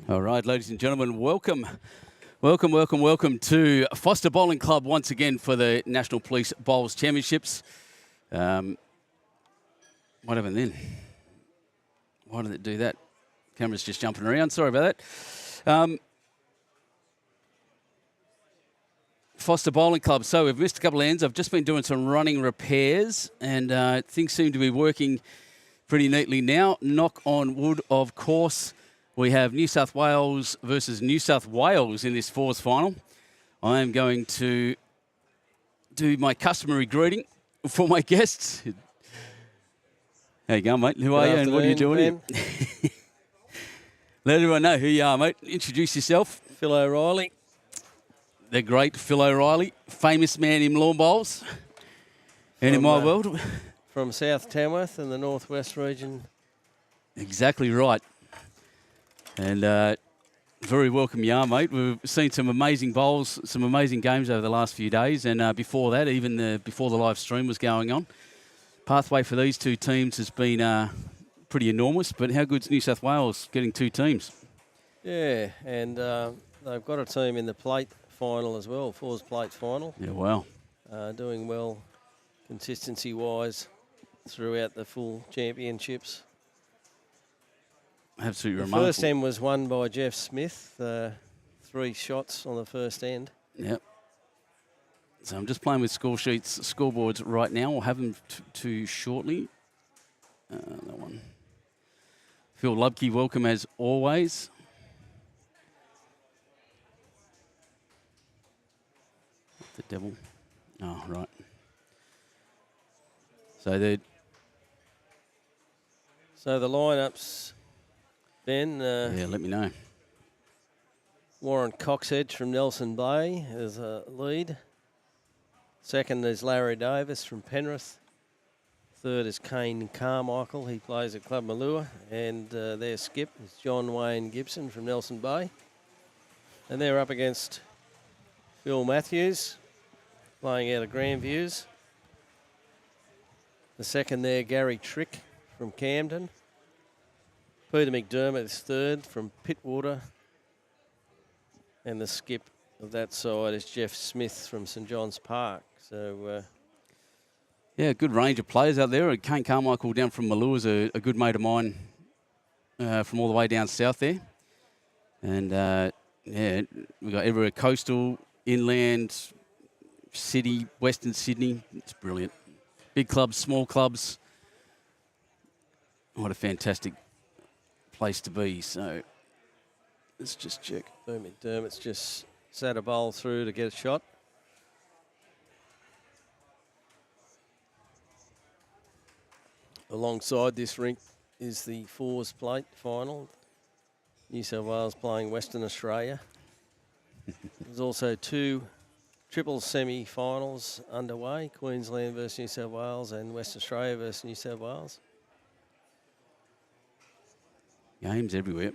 All right, ladies and gentlemen, welcome to Forster Bowling Club once again for the National Police Bowls Championships. What happened then? Why did it do that? Camera's just jumping around. Sorry about that. Forster Bowling Club. So we've missed a couple of ends. I've just been doing some running repairs, and things seem to be working pretty neatly now. Knock on wood, of course. We have New South Wales versus New South Wales in this fours final. I am going to do my customary greeting for my guests. How you going, mate? Who are you and what are you doing here? Let everyone know who you are, mate. Introduce yourself. Phil O'Reilly. The great Phil O'Reilly, famous man in lawn bowls and in my world. From South Tamworth in the northwest region. Exactly right. And very welcome you are, mate. We've seen some amazing bowls, some amazing games over the last few days. And before that, even before the live stream was going on, pathway for these two teams has been pretty enormous. But how good's New South Wales getting two teams? Yeah, and they've got a team in the plate final as well, fours plate final. Yeah, wow. Doing well consistency-wise throughout the full championships. Absolutely the remarkable. First end was won by Jeff Smith, 3 shots on the first end. Yep. So I'm just playing with score sheets, scoreboards right now. We'll have them to shortly. That one. Phil Lubke, welcome as always. The devil. Oh, right. So the lineups, Ben. Yeah, let me know. Warren Coxedge from Nelson Bay as a lead. Second is Larry Davis from Penrith. Third is Kane Carmichael. He plays at Club Malua. And their skip is John Wayne Gibson from Nelson Bay. And they're up against Phil Matthews, playing out of Grandviews. The second there, Gary Trick from Camden. Peter McDermott is third from Pittwater. And the skip of that side is Jeff Smith from St John's Park. So, yeah, good range of players out there. Kane Carmichael down from Malua is a good mate of mine from all the way down south there. And, yeah, we've got everywhere, coastal, inland, city, Western Sydney. It's brilliant. Big clubs, small clubs. What a fantastic place to be. So let's just check. McDermott's just sat a bowl through to get a shot. Alongside this rink is the fours plate final. New South Wales playing Western Australia. There's also 2 triple semi-finals underway, Queensland versus New South Wales and West Australia versus New South Wales. Games everywhere.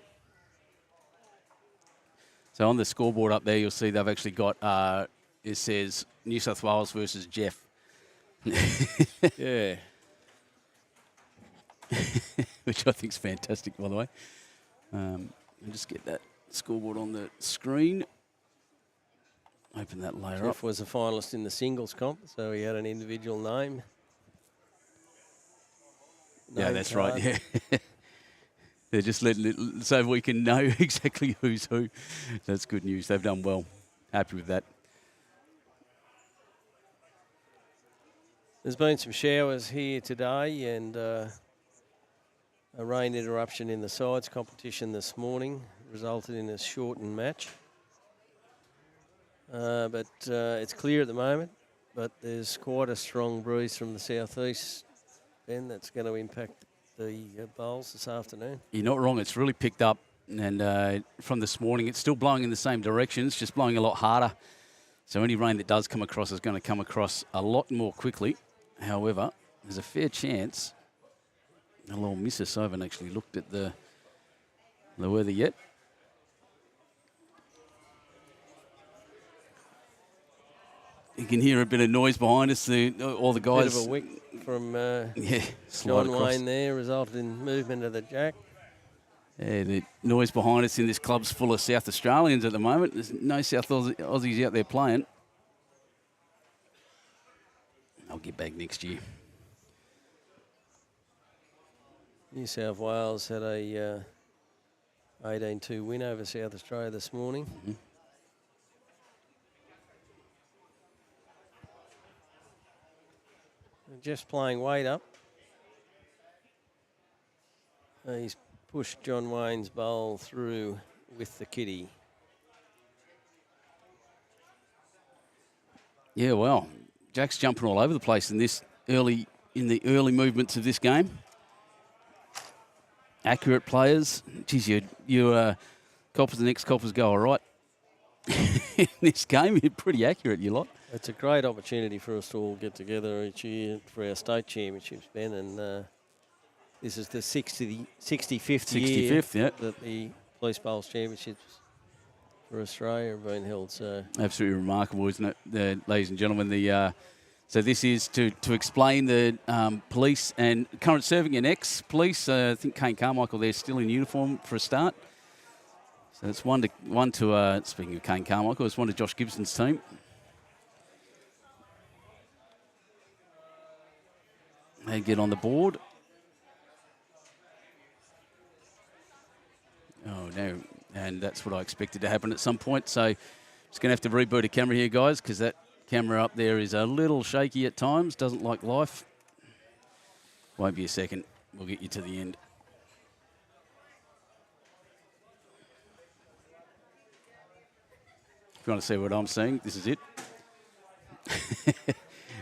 So on the scoreboard up there, you'll see they've actually got, it says New South Wales versus Jeff. Yeah. Which I think is fantastic, by the way. I'll just get that scoreboard on the screen. Open that layer up. Jeff was a finalist in the singles comp, so he had an individual name. Yeah, that's right. Yeah. They're just letting it so we can know exactly who's who. That's good news. They've done well. Happy with that. There's been some showers here today and a rain interruption in the sides competition this morning resulted in a shortened match. But it's clear at the moment, but there's quite a strong breeze from the southeast, Ben, that's going to impact the bowls this afternoon. You're not wrong. It's really picked up, and from this morning, it's still blowing in the same direction. It's just blowing a lot harder. So any rain that does come across is going to come across a lot more quickly. However, there's a fair chance. I'll miss us. I haven't actually looked at the weather yet. You can hear a bit of noise behind us. All the guys. Bit of a wick from yeah, John across. Wayne there resulted in movement of the jack. The noise behind us in this club's full of South Australians at the moment. There's no South Aussies out there playing. I'll get back next year. New South Wales had a 18-2 win over South Australia this morning. Mm-hmm. Jeff's playing weight up. He's pushed John Wayne's bowl through with the kitty. Yeah, well, Jack's jumping all over the place in the early movements of this game. Accurate players. Geez, you coppers and ex-coppers go all right in this game. You're pretty accurate, you lot. It's a great opportunity for us to all get together each year for our state championships, Ben, and this is the 65th year yeah, that the Police Bowls Championships for Australia have been held. So absolutely remarkable, isn't it, ladies and gentlemen? So this is to explain the police and current serving and ex-police. I think Kane Carmichael there still in uniform for a start. So it's one to speaking of Kane Carmichael, it's one to Josh Gibson's team. They get on the board. Oh, no. And that's what I expected to happen at some point. So just going to have to reboot a camera here, guys, because that camera up there is a little shaky at times. Doesn't like life. Won't be a second. We'll get you to the end. If you want to see what I'm seeing, this is it.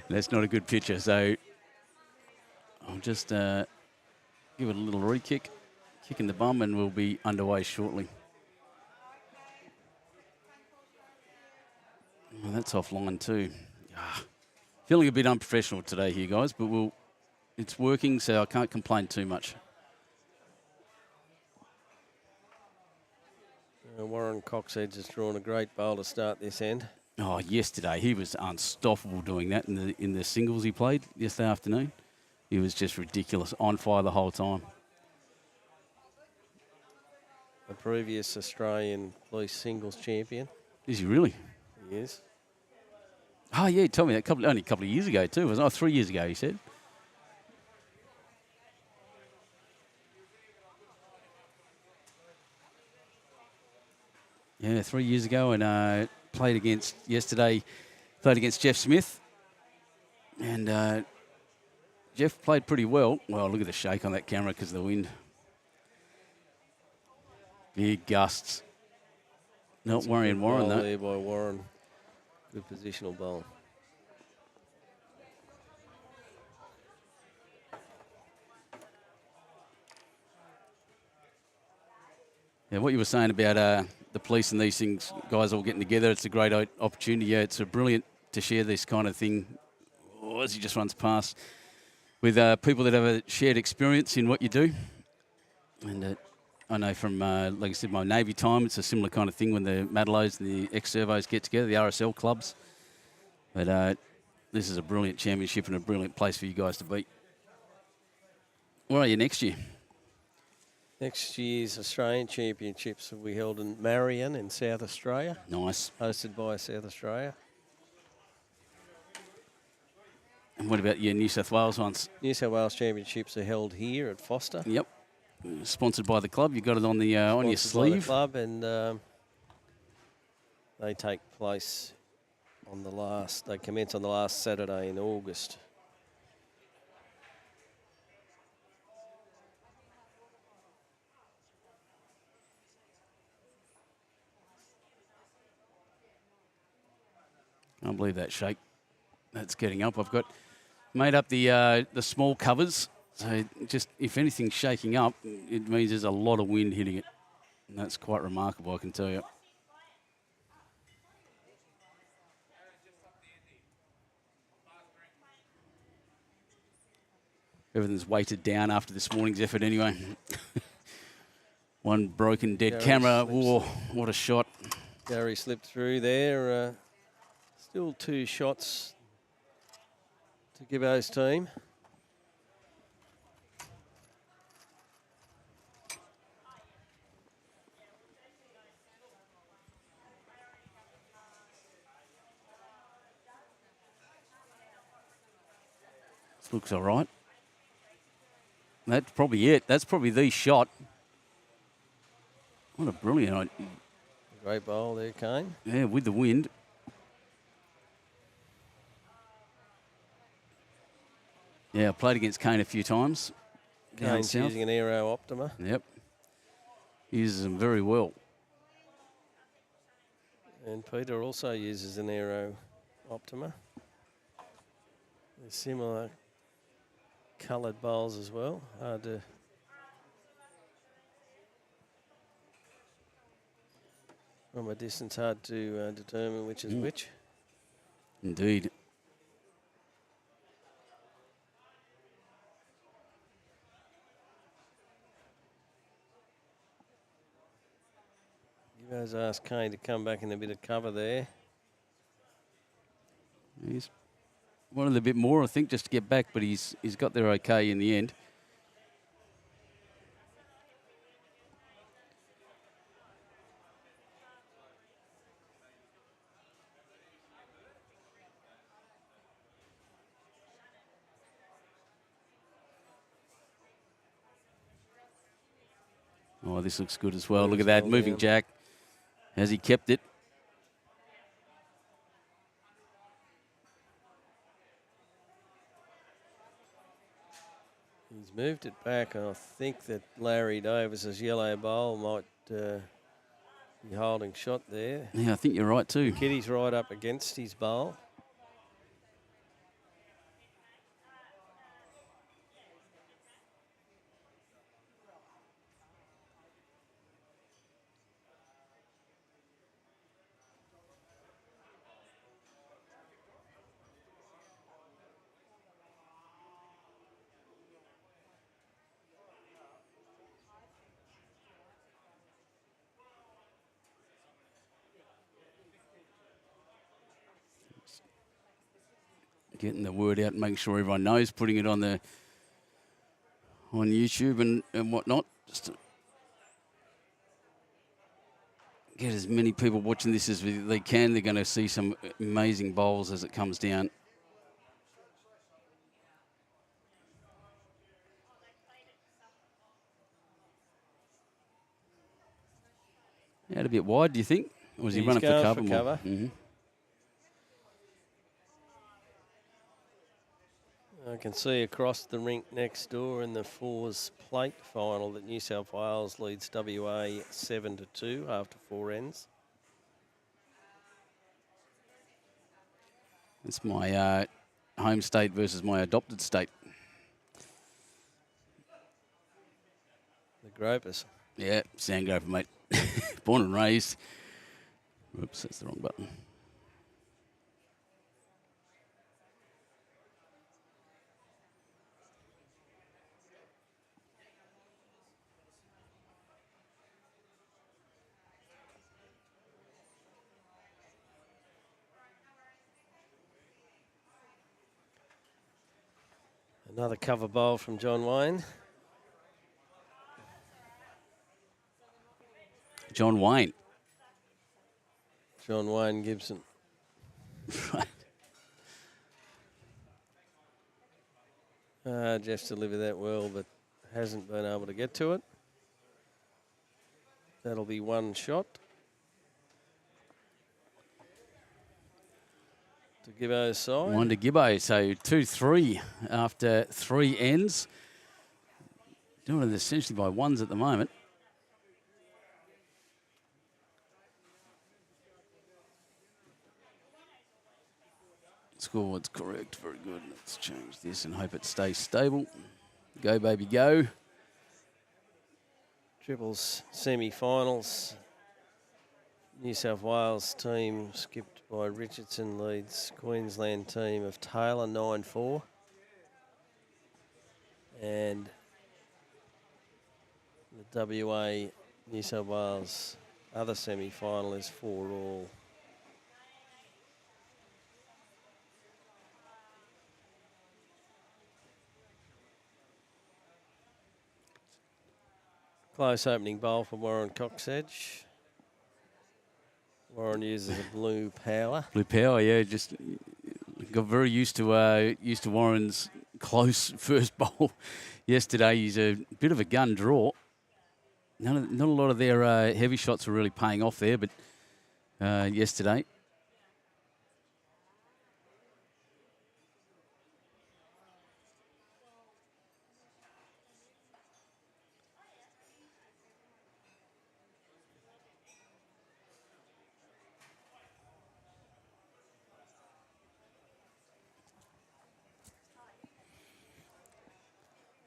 That's not a good picture. So I'll just give it a little re-kick. Kick in the bum, and we'll be underway shortly. Oh, that's offline too. Feeling a bit unprofessional today here, guys, but it's working, so I can't complain too much. Warren Coxhead has drawn a great bowl to start this end. Oh, yesterday he was unstoppable doing that in the singles he played yesterday afternoon. He was just ridiculous, on fire the whole time. A previous Australian police singles champion. Is he really? He is. Oh, yeah, he told me that only a couple of years ago too, wasn't it? 3 years ago, he said. Yeah, 3 years ago, and played against Jeff Smith. And Jeff played pretty well. Well, look at the shake on that camera because of the wind. Big gusts. Not worrying Warren, though. There by Warren. Good positional bowl. Yeah, what you were saying about the police and these things, guys all getting together, it's a great opportunity. Yeah, it's brilliant to share this kind of thing as he just runs past with people that have a shared experience in what you do. And I know from, like I said, my Navy time, it's a similar kind of thing when the Madelows and the ex-servos get together, the RSL clubs. But this is a brilliant championship and a brilliant place for you guys to beat. Where are you next year? Next year's Australian Championships will be held in Marion in South Australia. Nice. Hosted by South Australia. And what about your New South Wales ones? New South Wales Championships are held here at Forster. Yep. Sponsored by the club. You got it on the on your sleeve. By the club, and they take place on they commence on the last Saturday in August. I can't believe that shake. That's getting up. I've got made up the small covers. So just if anything's shaking up, it means there's a lot of wind hitting it. And that's quite remarkable, I can tell you. Everything's weighted down after this morning's effort anyway. One broken dead camera. Whoa, what a shot. Gary slipped through there. Still 2 shots to Gibbo's team. Looks all right. That's probably it. That's probably the shot. What a brilliant idea. Great bowl there, Kane. Yeah, with the wind. Yeah, I played against Kane a few times. Down Kane's south. using an Aero Optima. Yep. Uses them very well. And Peter also uses an Aero Optima. They're similar coloured bowls as well. Hard to from a distance, hard to determine which is which. Indeed. You guys asked Kane to come back in a bit of cover there. He's wanted a bit more, I think, just to get back, but he's got there okay in the end. Oh, this looks good as well. Look at that, moving down. jack. Has he kept it? He's moved it back, and I think that Larry Davis's yellow bowl might be holding shot there. Yeah, I think you're right too. Kitty's right up against his bowl. Getting the word out and making sure everyone knows, putting it on YouTube and whatnot. Just to get as many people watching this as they can. They're going to see some amazing bowls as it comes down. Out a bit wide, do you think? Or was he He's running for going cover? for more? cover. Mm-hmm. I can see across the rink next door in the fours plate final that New South Wales leads WA 7-2 after 4 ends. It's my home state versus my adopted state. The Gropers. Yeah, Sandgroper, mate. Born and raised. Oops, that's the wrong button. Another cover bowl from John Wayne. John Wayne. John Wayne Gibson. Jeff's delivered that well, but hasn't been able to get to it. That'll be one shot. To Gibbo's side. One to Gibbo, so 2-3 after 3 ends. Doing it essentially by ones at the moment. Scoreboard's correct, very good. Let's change this and hope it stays stable. Go, baby, go. Triples semi-finals. New South Wales team skipped by Richardson leads Queensland team of Taylor 9-4. And the WA New South Wales other semi-final is 4-all. Close opening bowl for Warren Coxedge. Warren uses a blue power. Blue power, yeah, just got very used to Warren's close first bowl yesterday. He's a bit of a gun draw. Not a lot of their heavy shots were really paying off there, but yesterday.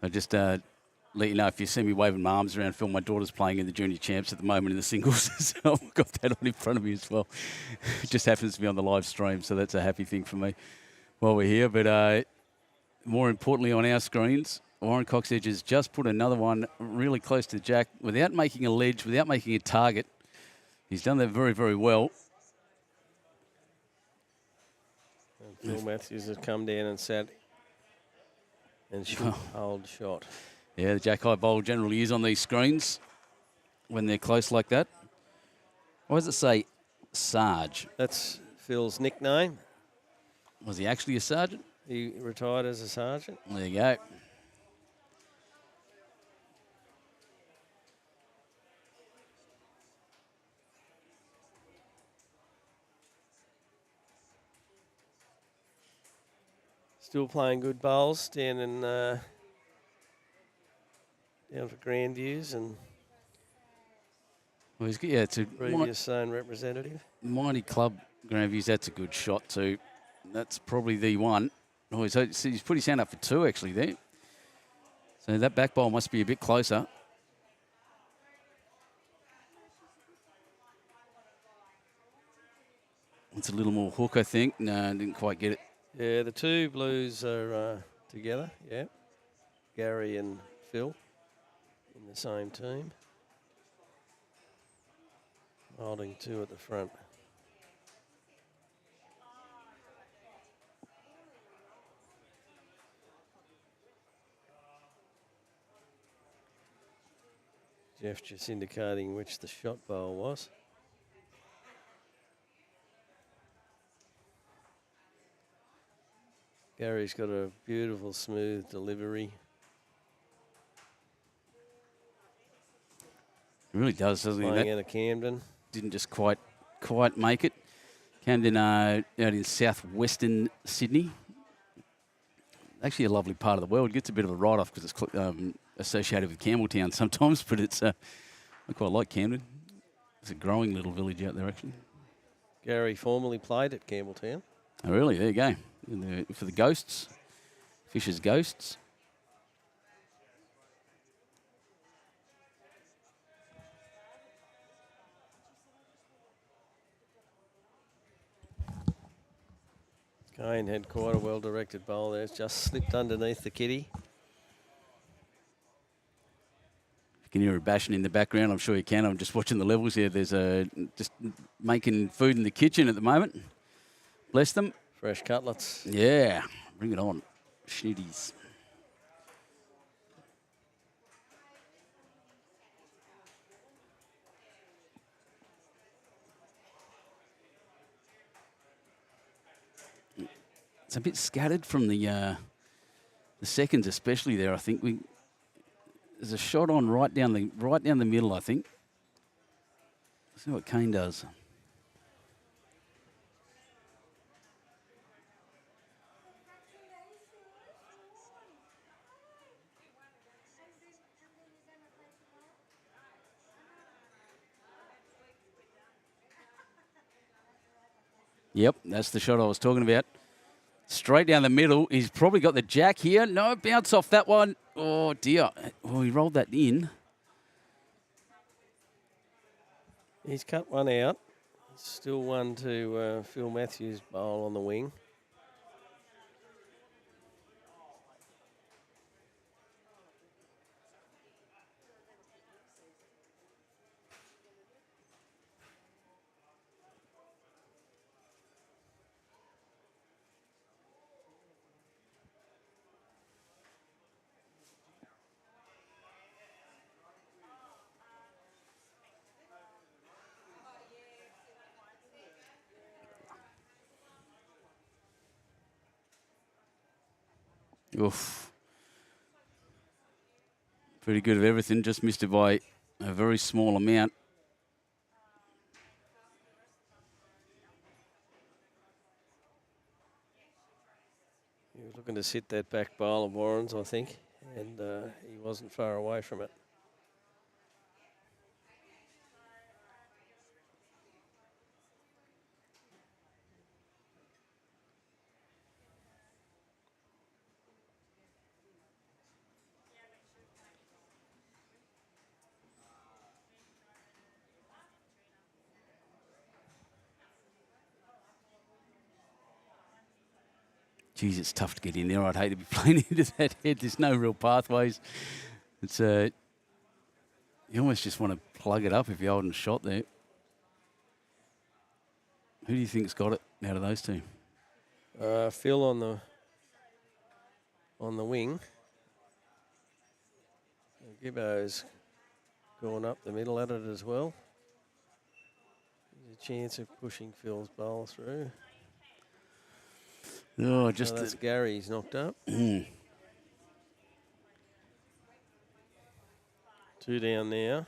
I just let you know, if you see me waving my arms around, Phil, my daughter's playing in the junior champs at the moment in the singles, so I've got that on in front of me as well. It just happens to be on the live stream, so that's a happy thing for me while we're here. But more importantly on our screens, Warren Coxedge has just put another one really close to Jack without making a ledge, without making a target. He's done that very, very well. And Phil Matthews has come down and sat and should hold shot. Yeah, the Jack High Bowl generally is on these screens when they're close like that. Why does it say Sarge? That's Phil's nickname. Was he actually a sergeant? He retired as a sergeant. There you go. Still playing good bowls down in down for Grandviews and Well, yeah, it's a previous zone representative. mighty club, Grandviews. That's a good shot too. That's probably the one. Oh, he's put his hand up for two actually there. So that back bowl must be a bit closer. It's a little more hook, I think. No, I didn't quite get it. Yeah, the two Blues are together, yeah. Gary and Phil in the same team. Holding two at the front. Jeff just indicating which the shot bowl was. Gary's got a beautiful, smooth delivery. It really does, doesn't Playing he? out of Camden. Didn't just quite make it. Camden out in southwestern Sydney. Actually a lovely part of the world. Gets a bit of a write-off because it's associated with Campbelltown sometimes, but it's I quite like Camden. It's a growing little village out there, actually. Gary formerly played at Campbelltown. Oh, really? There you go. For the Ghosts, Fisher's Ghosts. Kane had quite a well-directed bowl there. It's just slipped underneath the kitty. You can hear a bashing in the background. I'm sure you can. I'm just watching the levels here. There's just making food in the kitchen at the moment. Bless them. Fresh cutlets. Yeah, bring it on. Schnitties. It's a bit scattered from the seconds, especially there. I think there's a shot on right down the middle. I think. Let's see what Kane does. Yep, that's the shot I was talking about. Straight down the middle. He's probably got the jack here. No, bounce off that one. Oh, dear. Well, he rolled that in. He's cut one out. Still one to Phil Matthews' bowl on the wing. Oof. Pretty good of everything. Just missed it by a very small amount. He was looking to sit that back bowl of Warren's, I think, and he wasn't far away from it. Geez, it's tough to get in there. I'd hate to be playing into that head. There's no real pathways. It's you almost just want to plug it up if you're holding a shot there. Who do you think's got it out of those two? Phil on the wing. Gibbo's gone up the middle at it as well. There's a chance of pushing Phil's bowl through. Oh, just that's Gary's knocked up. 2 down now.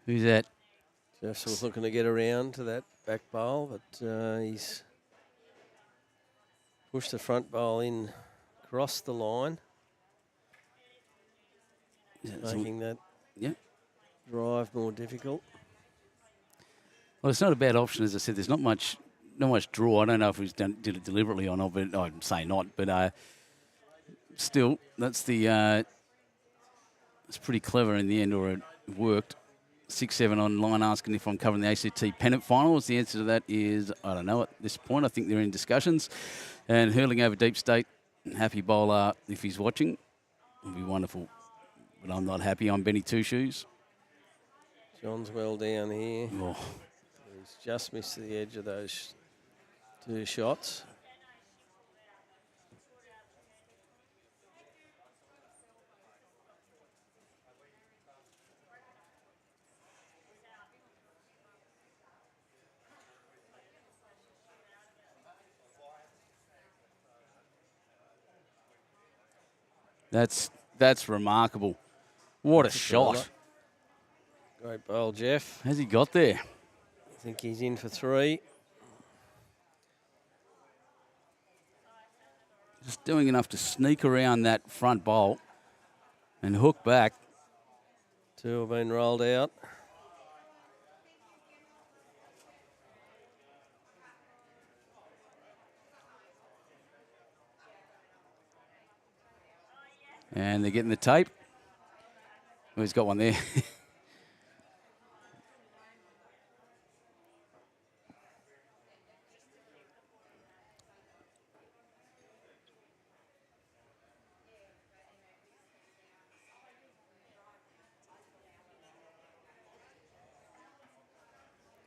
Who's that? Jeffs was looking to get around to that back bowl, but he's pushed the front bowl in across the line, making that drive more difficult. Well, it's not a bad option, as I said. There's not much draw. I don't know if he's did it deliberately or not, but I'd say not. But still, that's the. It's pretty clever in the end, or it worked. 6-7 online, asking if I'm covering the ACT pennant finals. The answer to that is I don't know at this point. I think they're in discussions. And hurling over deep state, happy bowler if he's watching, would be wonderful. But I'm not happy. I'm Benny Two Shoes. John's well down here. Oh. He's just missed the edge of those 2 shots. That's remarkable. What a shot. Great bowl, Jeff. How's he got there? I think he's in for 3. Just doing enough to sneak around that front bowl and hook back. 2 have been rolled out. And they're getting the tape. Oh, he's got one there.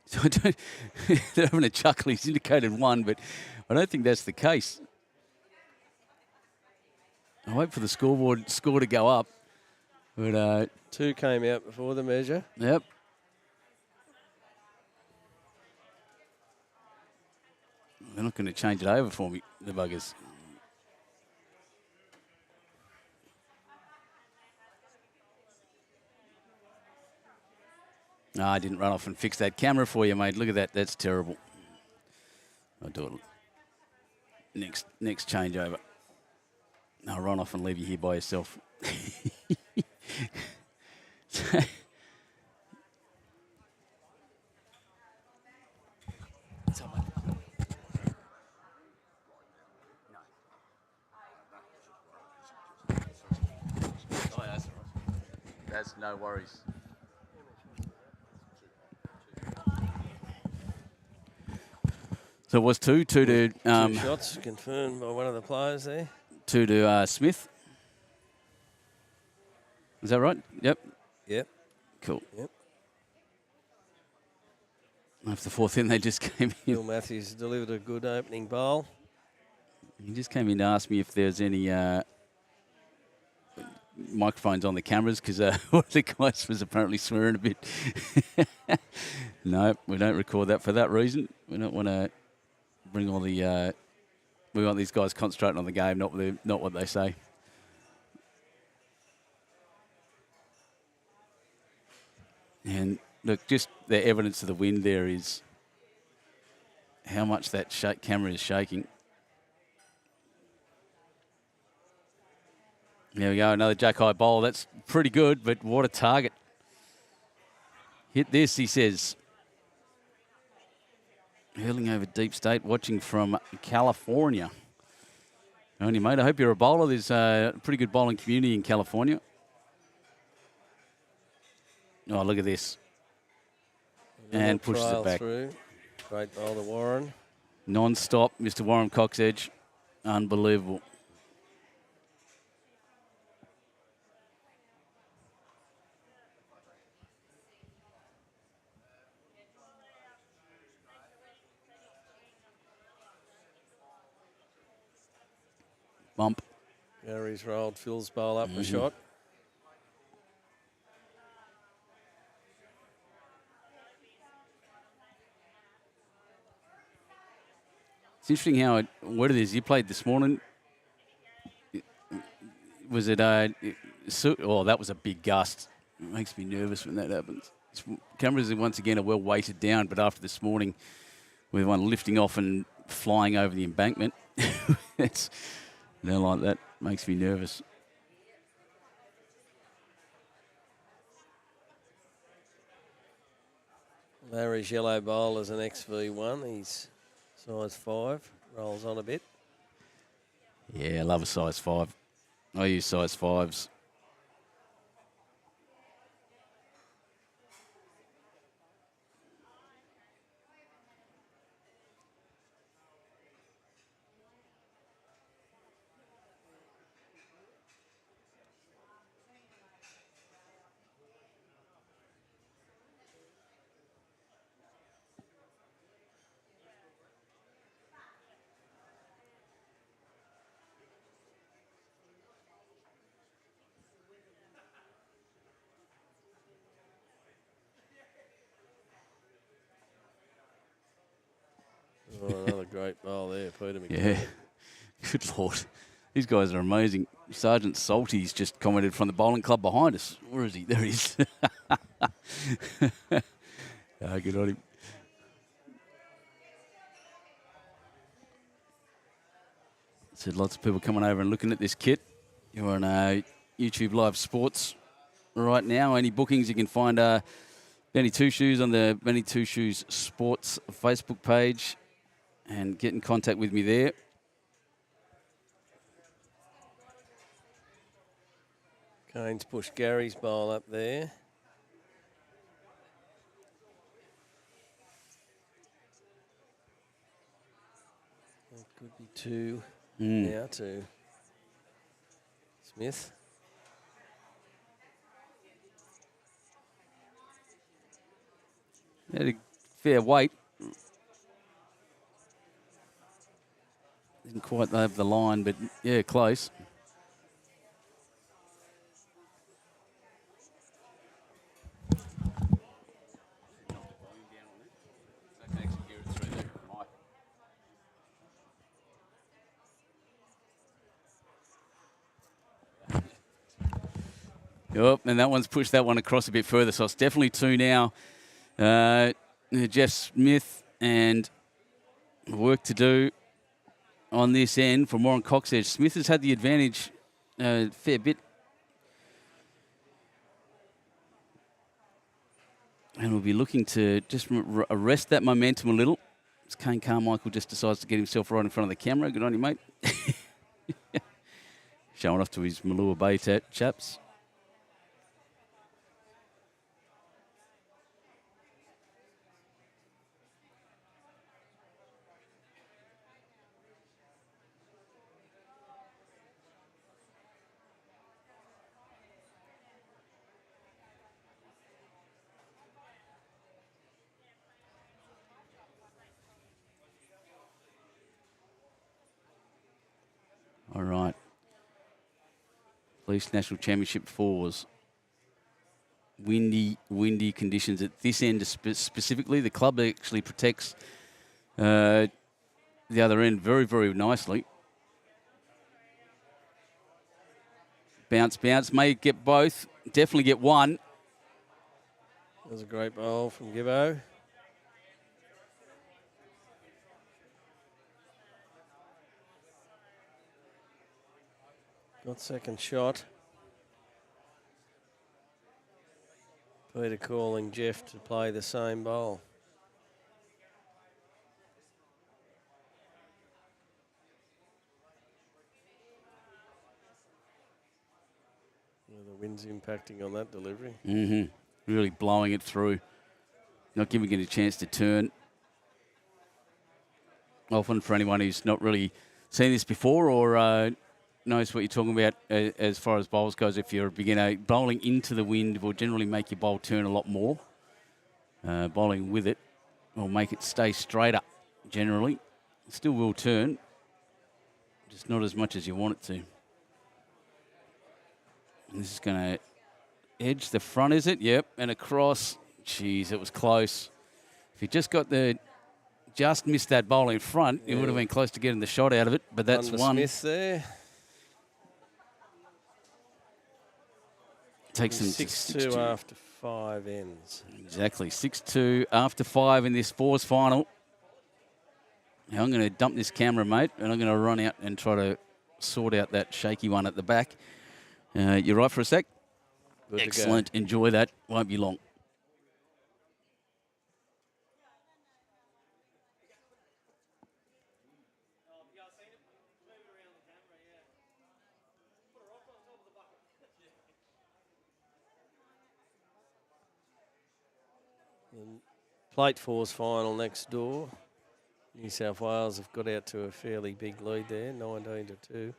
So they're having a chuckle. He's indicated 1, but I don't think that's the case. I wait for the score to go up. But 2 came out before the measure. Yep. They're not going to change it over for me, the buggers. No, I didn't run off and fix that camera for you, mate. Look at that. That's terrible. I'll do it next changeover. I'll run off and leave you here by yourself. That's no worries. So it was 2 to 2 shots confirmed by one of the players there. 2 to Smith. Is that right? Yep. Yep. Cool. Yep. After the fourth in, they just came in. Bill Matthews delivered a good opening bowl. He just came in to ask me if there's any microphones on the cameras, because one of the guys was apparently swearing a bit. No, we don't record that for that reason. We don't want to bring all the... we want these guys concentrating on the game, not what they say. And look, just the evidence of the wind there is how much that camera is shaking. There we go, another jack high bowl. That's pretty good, but what a target. Hit this, he says. Hurling over deep state, watching from California. Only mate, I hope you're a bowler. There's a pretty good bowling community in California. Oh, look at this. And pushes it back. Through. Great bowler, Warren. Non-stop, Mr. Warren Coxedge. Unbelievable. Bump. Gary's rolled Phil's bowl up the shot. It's interesting how what it is. You played this morning. Was it? Oh, that was a big gust. It makes me nervous when that happens. Cameras once again are well weighted down, but after this morning, with one lifting off and flying over the embankment, it's no like that. Makes me nervous. Larry's yellow bowl is an XV1. He's size 5. Rolls on a bit. Yeah, I love a size 5. I use size 5s. Oh, another great bowl there, Peter McKay. Yeah, good Lord. These guys are amazing. Sergeant Salty's just commented from the bowling club behind us. Where is he? There he is. Good on him. Said lots of people coming over and looking at this kit. You're on YouTube Live Sports right now. Any bookings, you can find Benny Two Shoes on the Benny Two Shoes Sports Facebook page and get in contact with me there. Kane's pushed Gary's bowl up there. That could be 2 now to Smith. Had a fair weight. Didn't quite have the line, but yeah, close. Yep, and that one's pushed that one across a bit further, so it's definitely 2 now. Jeff Smith, and work to do on this end for Warren Coxedge. Smith has had the advantage a fair bit. And we'll be looking to just arrest that momentum a little. As Kane Carmichael just decides to get himself right in front of the camera. Good on you, mate. Showing off to his Malua Bay chaps. All right. Police National Championship fours. Windy conditions at this end specifically. The club actually protects the other end very, very nicely. Bounce, may get both. Definitely get one. That was a great bowl from Gibbo. Got second shot. Peter calling Jeff to play the same bowl. The wind's impacting on that delivery. Really blowing it through. Not giving it a chance to turn. Often for anyone who's not really seen this before or knows what you're talking about as far as bowls goes, if you're a beginner, bowling into the wind will generally make your bowl turn a lot more. Bowling with it will make it stay straighter generally. It still will turn, just not as much as you want it to. And this is going to edge the front, is it? Yep, and across. Jeez, it was close. If you just missed that bowl in front, it would have been close to getting the shot out of it, but that's one. Smith there. Takes them 6-2 after 5 ends. Exactly, 6-2 after 5 in this fours final. Now I'm going to dump this camera, mate, and I'm going to run out and try to sort out that shaky one at the back. You right for a sec? Good. Excellent. Enjoy that. Won't be long. Plate fours final next door. New South Wales have got out to a fairly big lead there, 19-2.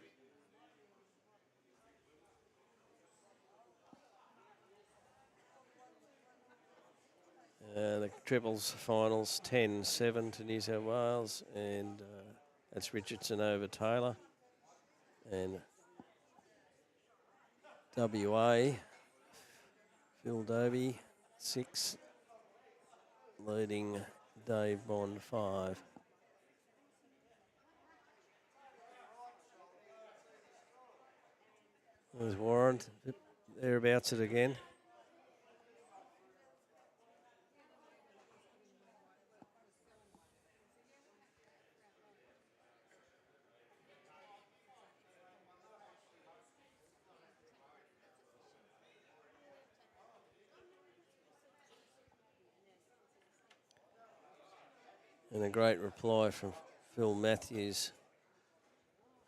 The triples finals 10-7 to New South Wales, and that's Richardson over Taylor. And WA, Phil Dobie 6, leading Dave Bond 5. There's Warren, thereabouts it again. And a great reply from Phil Matthews,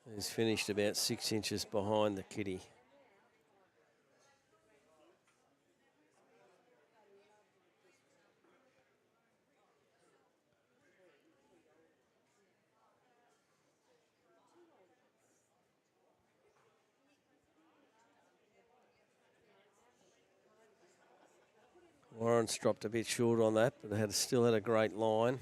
who's finished about 6 inches behind the kitty. Warren's dropped a bit short on that, but still had a great line.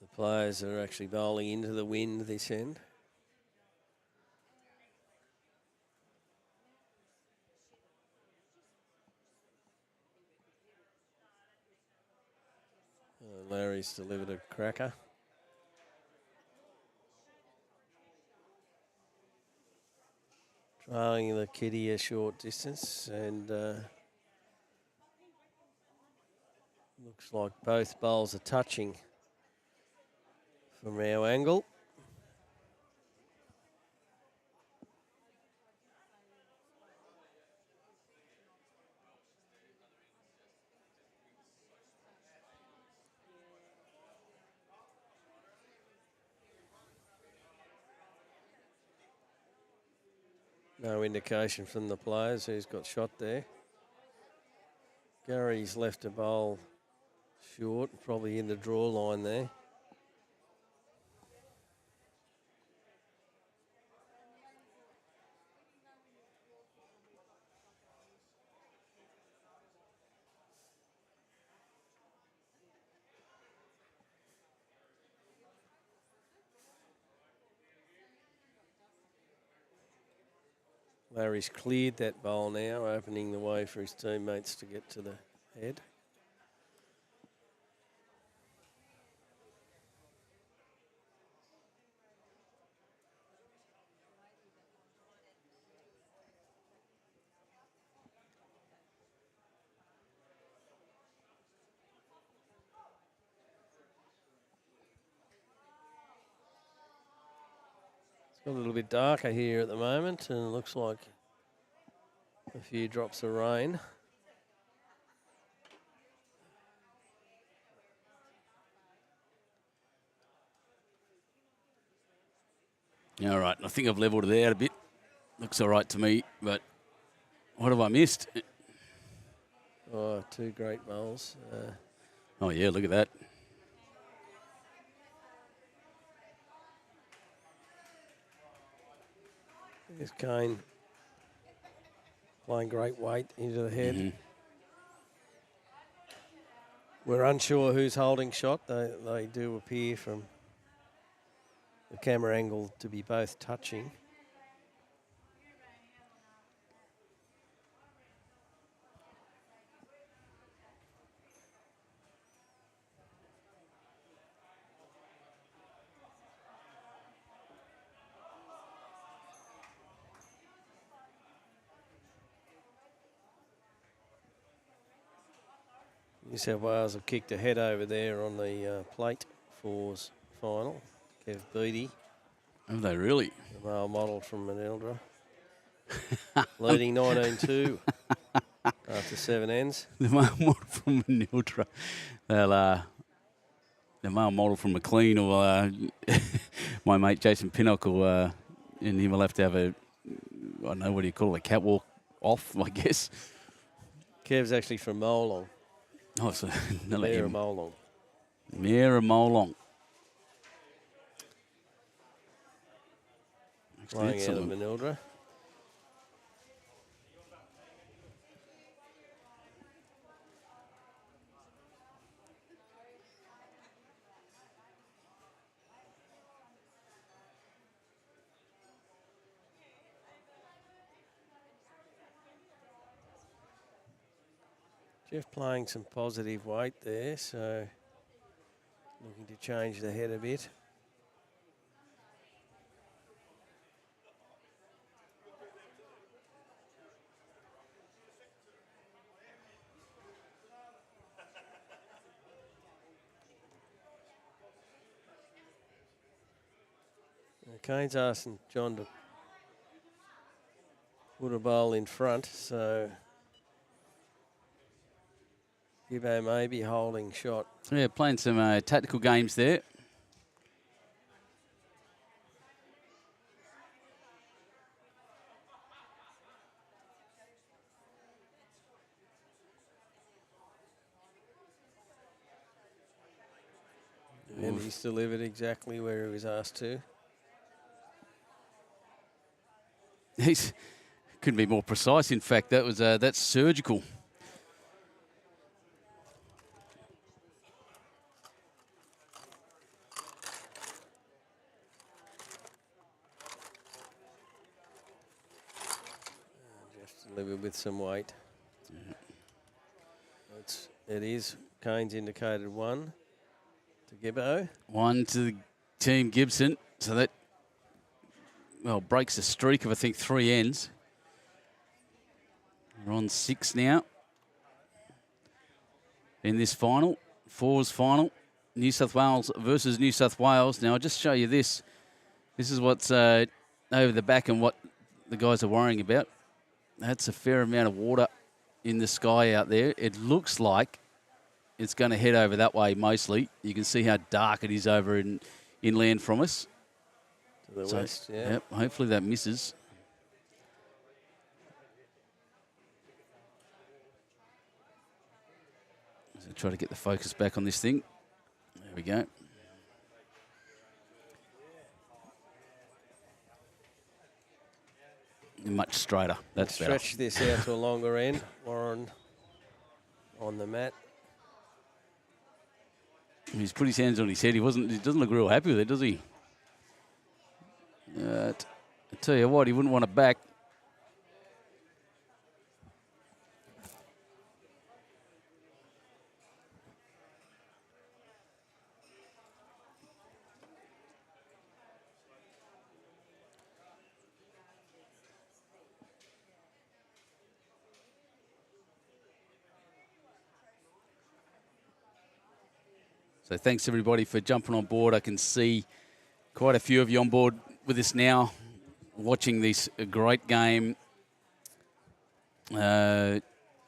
The players are actually bowling into the wind this end. Larry's delivered a cracker. Trailing the kitty a short distance, and looks like both bowls are touching from our angle. No indication from the players who's got shot there. Gary's left a bowl short, probably in the draw line there. Larry's cleared that bowl now, opening the way for his teammates to get to the head. It's a little bit darker here at the moment, and it looks like a few drops of rain. All right, I think I've levelled it out a bit. Looks all right to me, but what have I missed? Oh, two great bowls. Oh, yeah, look at that. There's Kane playing great weight into the head. Mm-hmm. We're unsure who's holding shot. They do appear from the camera angle to be both touching. New South Wales have kicked ahead over there on the plate fours final. Kev Beattie, Have they really? the male model from Manildra, leading 19-2 after 7 ends. The male model from Manildra. The male model from McLean, or my mate Jason Pinnock, and him will have to have a, I don't know, what do you call it, a catwalk off, I guess. Kev's actually from Molong. Oh, so Mayor of Molong. Mayor of Molong. Playing out of Manildra. Jeff playing some positive weight there, so looking to change the head a bit. Kane's asking John to put a bowl in front, so Gibbo may be holding shot. Yeah, playing some tactical games there. And he's delivered exactly where he was asked to. He's couldn't be more precise. In fact, that was that's surgical. Just delivered with some weight. It is Kane's indicated one to Gibbo. One to the team Gibson. So that, well, breaks a streak of, I think, 3 ends. We're on 6 now in this final, fours final. New South Wales versus New South Wales. Now, I'll just show you this. This is what's over the back and what the guys are worrying about. That's a fair amount of water in the sky out there. It looks like it's going to head over that way mostly. You can see how dark it is over inland from us. To the west, yeah. Yep, hopefully that misses. try to get the focus back on this thing. There we go. Much straighter. That's better. Stretch this out to a longer end. Warren on the mat. He's put his hands on his head. He doesn't look real happy with it, does he? I tell you what, he wouldn't want it back. So thanks everybody for jumping on board. I can see quite a few of you on board with us now, watching this great game. Bill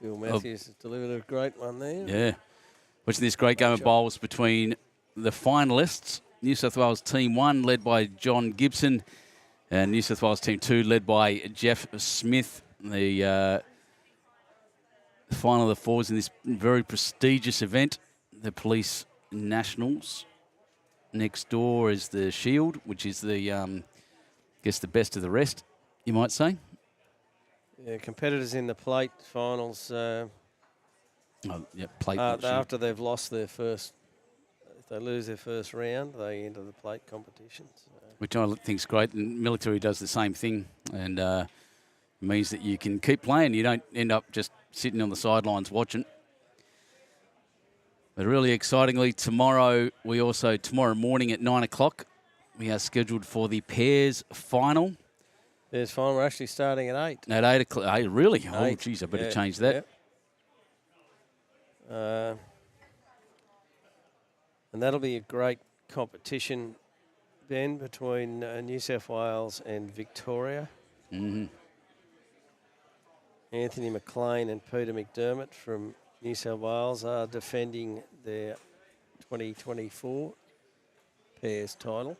Matthews has delivered a great one there. Yeah, watching this great game of bowls between the finalists. New South Wales Team 1, led by John Gibson, and New South Wales Team 2, led by Jeff Smith. The final of the fours in this very prestigious event, the Police Nationals. Next door is the Shield, which is the, I guess, the best of the rest, you might say. Yeah, competitors in the plate finals. Plate. After they've lost their first, if they lose their first round, they enter the plate competitions. Which I think is great. And military does the same thing, and it means that you can keep playing. You don't end up just sitting on the sidelines watching. But really excitingly, tomorrow morning at 9 o'clock, we are scheduled for the pairs final. Pairs final, we're actually starting at 8. At 8 o'clock. Hey, really? 8. Oh, geez, I better change that. Yeah. And that'll be a great competition, Ben, between New South Wales and Victoria. Mm-hmm. Anthony McLean and Peter McDermott from New South Wales are defending their 2024 pairs title.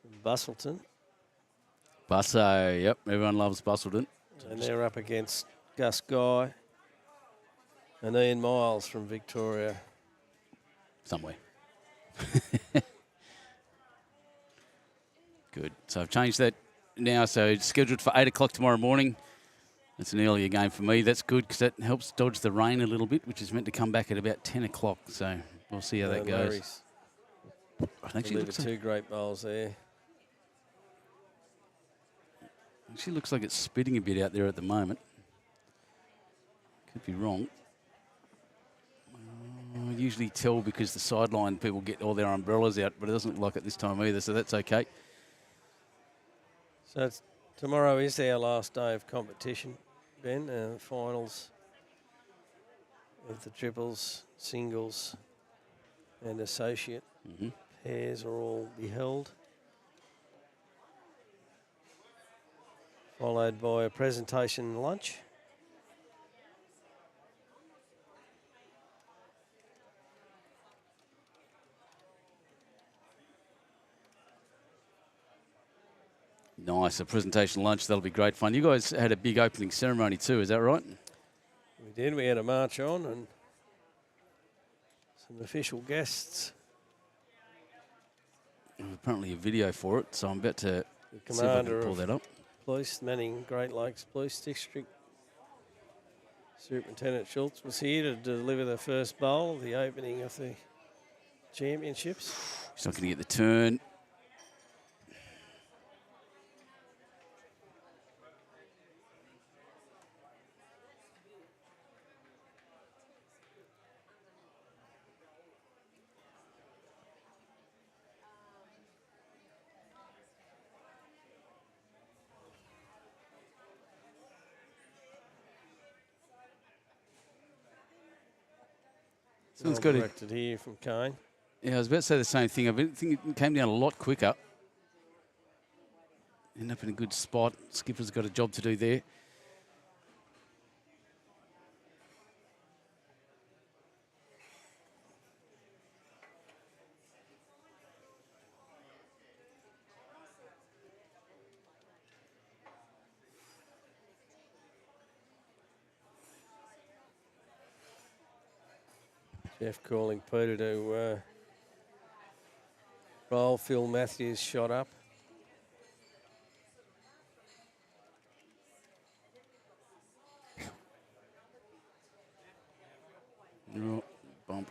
From Busselton. Busso, yep, everyone loves Busselton. And they're up against Gus Guy and Ian Miles from Victoria. Somewhere. Good. So I've changed that now. So it's scheduled for 8 o'clock tomorrow morning. It's an earlier game for me. That's good because that helps dodge the rain a little bit, which is meant to come back at about 10 o'clock. So we'll see how that goes. I think she looks two great bowls there. She looks like it's spitting a bit out there at the moment. Could be wrong. I usually tell because the sideline people get all their umbrellas out, but it doesn't look like it this time either, so that's okay. So tomorrow is our last day of competition, Ben. Finals of the triples, singles and associate pairs are all be held. Followed by a presentation lunch. Nice, a presentation lunch. That'll be great fun. You guys had a big opening ceremony too, is that right? We did. We had a march on and some official guests. There's apparently a video for it, so I'm about to see if I can pull that up. Police Manning Great Lakes Police District Superintendent Schultz was here to deliver the first bowl, the opening of the championships. He's not going to get the turn. Someone's got directed here from Kane. Yeah, I was about to say the same thing. I think it came down a lot quicker. End up in a good spot. Skipper's got a job to do there. Jeff calling Peter to roll. Phil Matthews shot up. Oh, bump.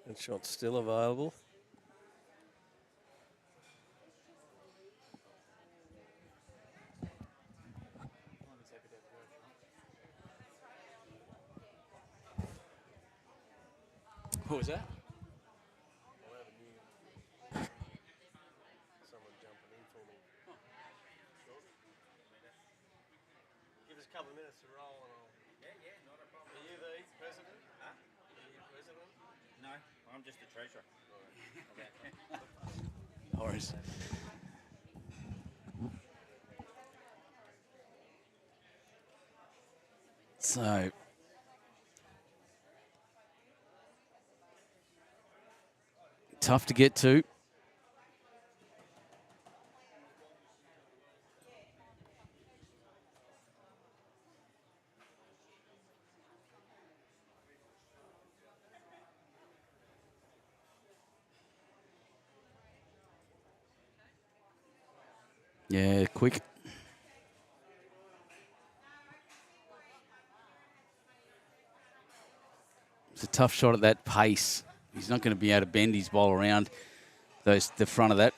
And shot's still available. What was that? Someone jumping in for me. Give us a couple of minutes to roll and I'll... Yeah, not a problem. Are you the president? Huh? Are you president? No, I'm just the treasurer. No worries. So, tough to get to. Yeah, quick. It's a tough shot at that pace. He's not going to be able to bend his ball around the front of that.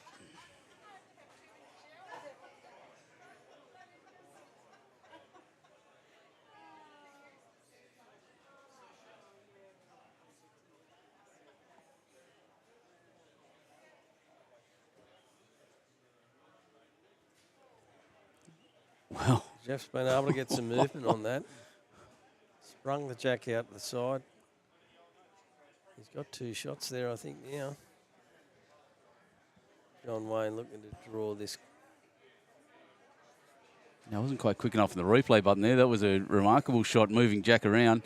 Well, Jeff's been able to get some movement on that. Sprung the jack out the side. He's got 2 shots there, I think, now. John Wayne looking to draw this. I wasn't quite quick enough on the replay button there. That was a remarkable shot moving Jack around.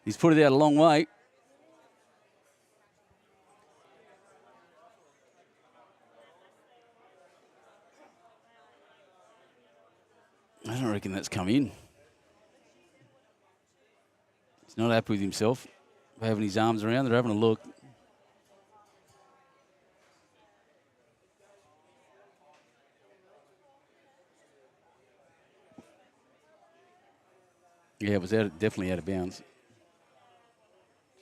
He's put it out a long way. I don't reckon that's come in. He's not happy with himself. Having his arms around, they're having a look. Yeah, it was definitely out of bounds.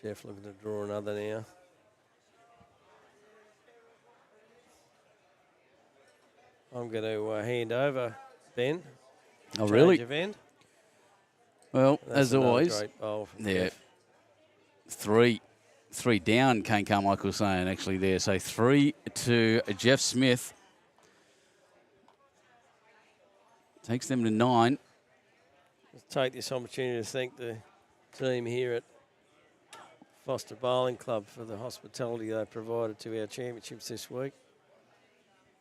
Jeff looking to draw another now. I'm going to hand over, Ben. Oh, really? Change of end. Well, That's as another always, great bowl from yeah, Jeff. three down, Kane Carmichael saying actually there. So 3 to Jeff Smith. Takes them to 9. Let's take this opportunity to thank the team here at Forster Bowling Club for the hospitality they provided to our championships this week.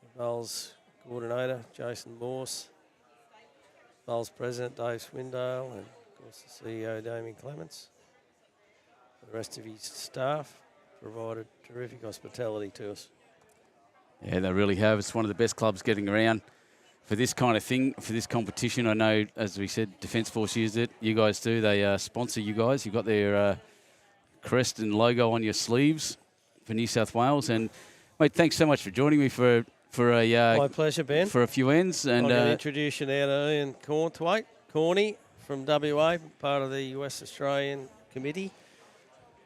The Bowls coordinator, Jason Morse. Bowls president, Dave Swindale, and of course the CEO, Damien Clements. The rest of his staff provided terrific hospitality to us. Yeah, they really have. It's one of the best clubs getting around for this kind of thing, for this competition. I know, as we said, Defence Force used it. You guys do. They sponsor you guys. You've got their crest and logo on your sleeves for New South Wales. And, mate, thanks so much for joining me for a My pleasure, Ben. for a few ends. And I'm going to introduce you now to Ian Corney from WA, part of the West Australian Committee.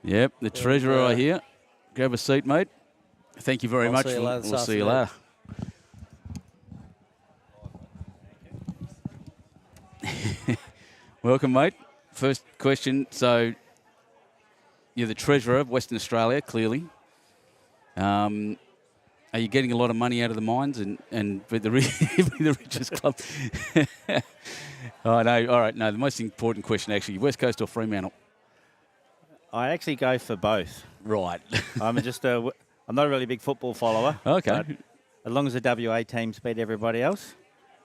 yep, the treasurer right here. Grab a seat, mate. Thank you very I'll much. see you later this We'll see you afternoon. later. Welcome, mate. First question. So, you're the treasurer of Western Australia, clearly. Are you getting a lot of money out of the mines and with the richest club? Oh, no. All right. No, the most important question, actually, West Coast or Fremantle? I actually go for both. Right. I'm not a really big football follower. Okay. But as long as the WA teams beat everybody else.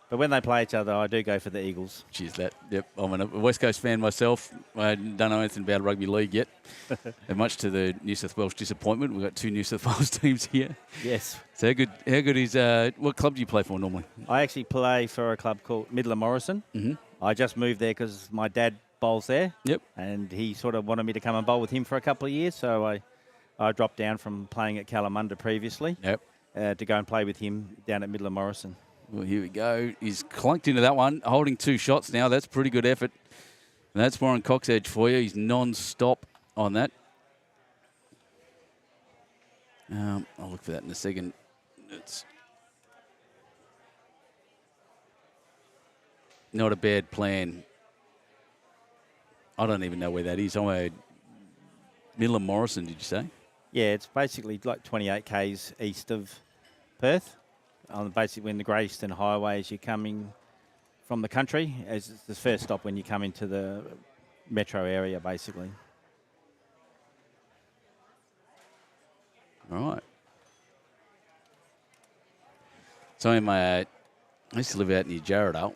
But when they play each other, I do go for the Eagles. Cheers, that. Yep. I'm a West Coast fan myself. I don't know anything about rugby league yet. And much to the New South Wales disappointment, we've got 2 New South Wales teams here. Yes. So how good is, what club do you play for normally? I actually play for a club called Midland Morrison. Mm-hmm. I just moved there because my dad bowls there. Yep. And he sort of wanted me to come and bowl with him for a couple of years, so I dropped down from playing at Kalamunda previously to go and play with him down at Middle of Morrison. Well, here we go. He's clunked into that one, holding 2 shots now. That's pretty good effort. And that's Warren Coxedge for you. He's non-stop on that. I'll look for that in a second. It's not a bad plan. I don't even know where that is. Somewhere Middle of Morrison, did you say? Yeah, it's basically like 28 k's east of Perth. Basically in the Great Eastern Highway as you're coming from the country, as it's the first stop when you come into the metro area, basically. All right. So I used to live out near Jarrahdale.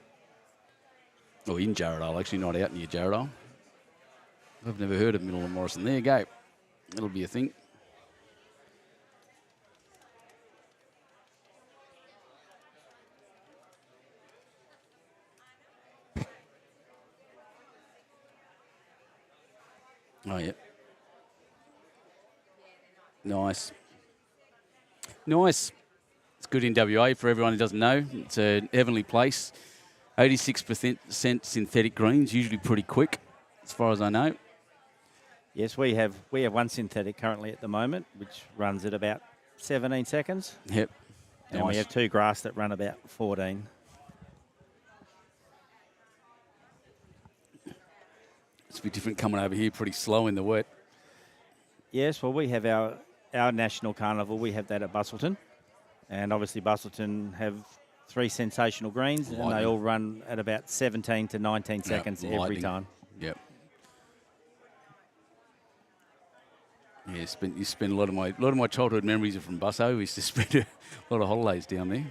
Or in Jarrahdale, actually, not out near Jarrahdale. I've never heard of Middle of Morrison. There you go. That'll be a thing. Oh, yeah. Nice. Nice. It's good in WA for everyone who doesn't know. It's a heavenly place. 86% synthetic greens, usually pretty quick, as far as I know. Yes, we have one synthetic currently at the moment, which runs at about 17 seconds. Yep. And we have 2 grass that run about 14. It's a bit different coming over here, pretty slow in the wet. Yes, well, we have our national carnival. We have that at Bustleton. And obviously Bustleton have 3 sensational greens, and they all run at about 17 to 19 seconds every time. Yep. Yeah, you spend a lot of my childhood memories are from Busso. We used to spend a lot of holidays down there.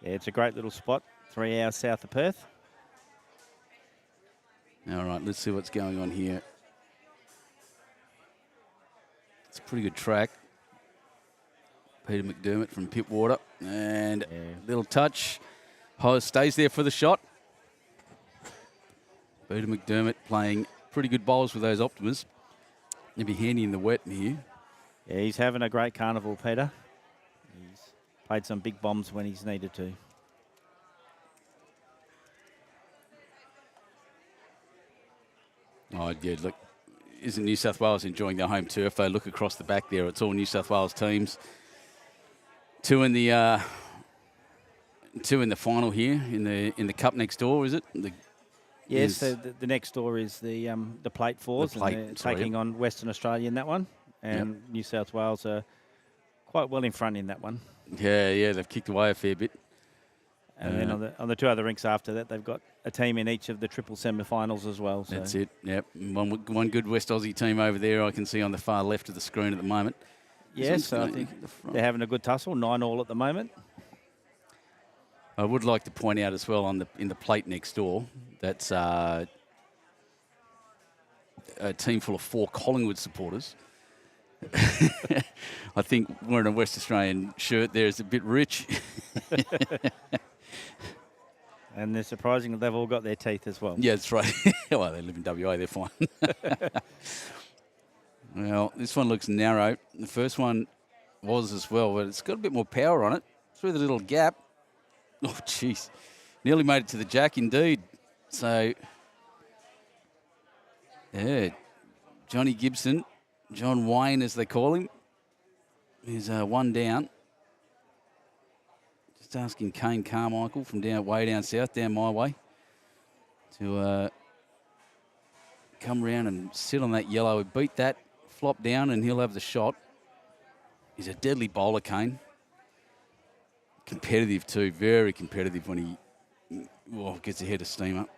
Yeah, it's a great little spot, 3 hours south of Perth. All right, let's see what's going on here. It's a pretty good track. Peter McDermott from Pittwater. And little touch. Hose stays there for the shot. Peter McDermott playing pretty good bowls with those Optimas. He'll be handy in the wet here. Yeah, he's having a great carnival, Peter. He's played some big bombs when he's needed to. Oh, yeah, look, isn't New South Wales enjoying their home turf? They look across the back there. It's all New South Wales teams. 2 in the final here in the cup next door, is it? Yes, so the next door is the Plate Fours, and they're taking on Western Australia in that one. And New South Wales are quite well in front in that one. Yeah, they've kicked away a fair bit. And then on the 2 other rinks after that, they've got a team in each of the triple semi-finals as well. So. That's it, yep. One good West Aussie team over there I can see on the far left of the screen at the moment. Yes, I think they're having a good tussle, 9-all at the moment. I would like to point out as well in the plate next door, that's a team full of 4 Collingwood supporters. I think wearing a West Australian shirt there is a bit rich. And they're surprising that they've all got their teeth as well. Yeah, that's right. Well, they live in WA, they're fine. Well, this one looks narrow. The first one was as well, but it's got a bit more power on it. Through the little gap. Oh, jeez. Nearly made it to the jack, indeed. So, yeah, Johnny Gibson, John Wayne as they call him, is 1 down. Just asking Kane Carmichael from way down south, down my way, to come round and sit on that yellow. Beat that, flop down, and he'll have the shot. He's a deadly bowler, Kane. Competitive too, very competitive when he gets ahead of steam up.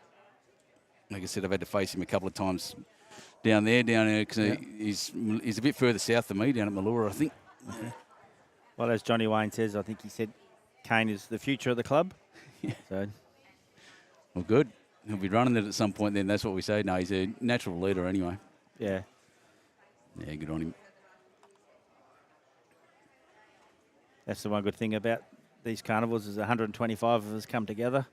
Like I said, I've had to face him a couple of times down there, because he's a bit further south than me, down at Malura, I think. Okay. Well, as Johnny Wayne says, I think he said Kane is the future of the club. Yeah. So, well, good. He'll be running it at some point then, that's what we say. No, he's a natural leader anyway. Yeah. Yeah, good on him. That's the one good thing about these carnivals is 125 of us come together,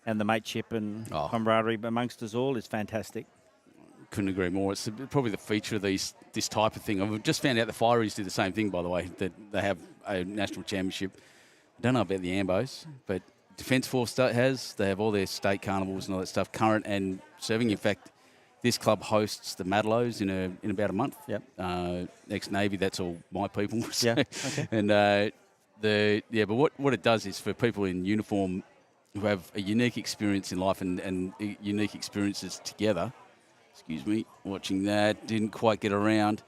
and the mateship and camaraderie amongst us all is fantastic. couldn't agree more. It's probably the feature of this type of thing. I've just found out the Fireys do the same thing, by the way, that they have a national championship. I don't know about the Ambos, but Defence Force has. They have all their state carnivals and all that stuff, current and serving. In fact, this club hosts the Madlows in about a month. Yep. Ex-Navy, that's all my people. So, Yeah. Okay. And but what it does is for people in uniform who have a unique experience in life and unique experiences together. Excuse me, watching that, didn't quite get around.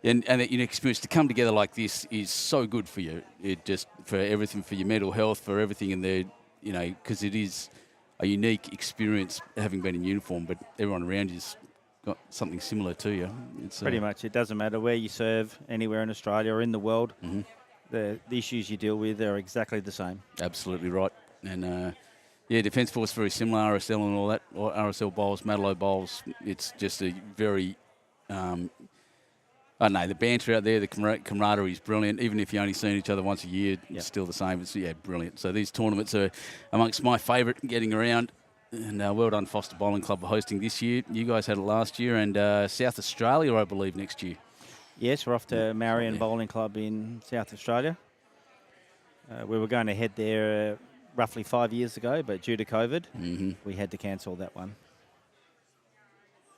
And that unique experience to come together like this is so good for you. It just, for everything, for your mental health, for everything in there, because it is a unique experience having been in uniform, but everyone around you's got something similar to you. It's Pretty much. It doesn't matter where you serve, anywhere in Australia or in the world. Mm-hmm. The issues you deal with are exactly the same. Absolutely right. And, Defence Force very similar, RSL and all that, or RSL bowls, Madlow bowls. It's just a very, I don't know, the banter out there, the camaraderie is brilliant. Even if you've only seen each other once a year, it's still the same. It's, brilliant. So these tournaments are amongst my favourite getting around. And well done, Forster Bowling Club, for hosting this year. You guys had it last year, and South Australia, I believe, next year. Yes, we're off to Marion Bowling Club in South Australia. We were going to head there roughly 5 years ago, but due to COVID, we had to cancel that one.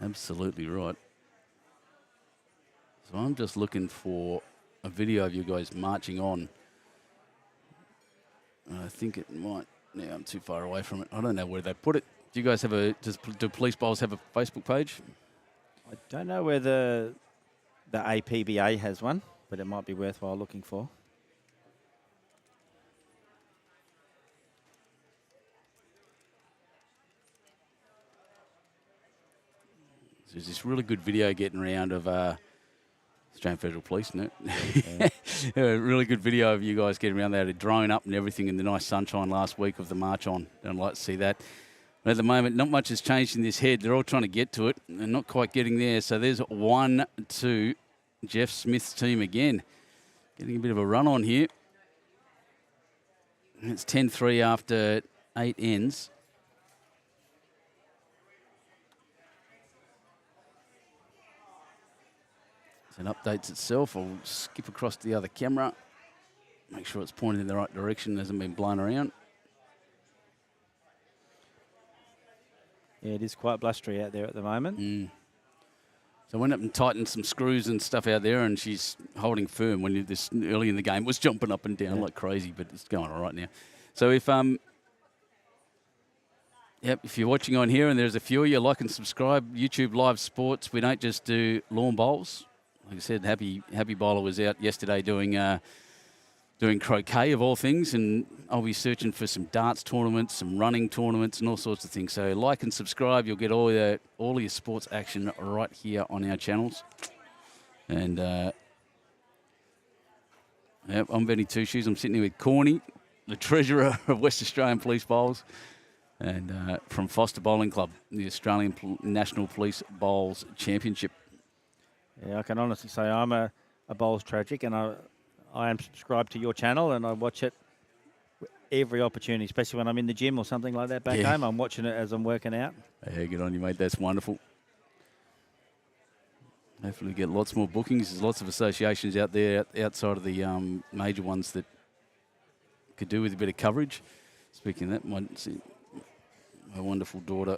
Absolutely right. So I'm just looking for a video of you guys marching on. I think it might. Yeah, I'm too far away from it. I don't know where they put it. Do you guys have do police bowls have a Facebook page? I don't know whether the APBA has one, but it might be worthwhile looking for. There's this really good video getting around of Australian Federal Police, isn't it? Yeah. A really good video of you guys getting around there, a drone up and everything in the nice sunshine last week of the march on. I'd like to see that. But at the moment, not much has changed in this head. They're all trying to get to it and not quite getting there. So there's 1-2, Jeff Smith's team again. Getting a bit of a run on here. It's 10-3 after 8 ends. It updates itself. I'll skip across to the other camera. Make sure it's pointed in the right direction, hasn't been blown around. Yeah, it is quite blustery out there at the moment. So I went up and tightened some screws and stuff out there, and she's holding firm. When this early in the game was jumping up and down like crazy, but it's going all right now. So if you're watching on here and there's a few of you, like and subscribe. YouTube Live Sports. We don't just do lawn bowls. Like I said, Happy Bowler was out yesterday doing croquet of all things, and I'll be searching for some darts tournaments, some running tournaments, and all sorts of things. So like and subscribe. You'll get all of your sports action right here on our channels. And I'm Benny Two Shoes. I'm sitting here with Corny, the treasurer of West Australian Police Bowls, and from Forster Bowling Club, the Australian National Police Bowls Championship. Yeah, I can honestly say I'm a bowls tragic, and I am subscribed to your channel, and I watch it every opportunity, especially when I'm in the gym or something like that back home. I'm watching it as I'm working out. Yeah, good on you, mate. That's wonderful. Hopefully get lots more bookings. There's lots of associations out there outside of the major ones that could do with a bit of coverage. Speaking of that, my wonderful daughter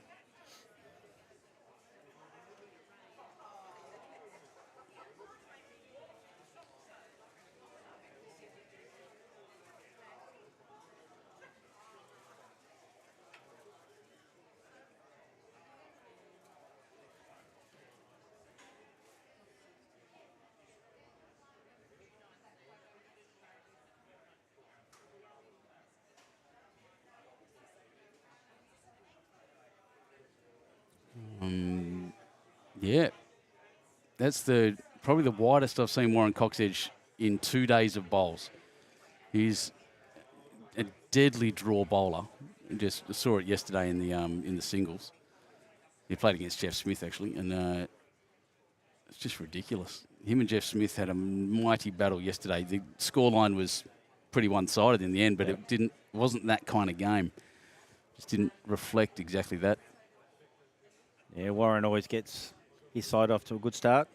that's probably the widest I've seen Warren Coxedge in 2 days of bowls. He's a deadly draw bowler. Just saw it yesterday in the singles. He played against Jeff Smith actually, and it's just ridiculous. Him and Jeff Smith had a mighty battle yesterday. The scoreline was pretty one-sided in the end, but it wasn't that kind of game. Just didn't reflect exactly that. Yeah, Warren always gets his side off to a good start.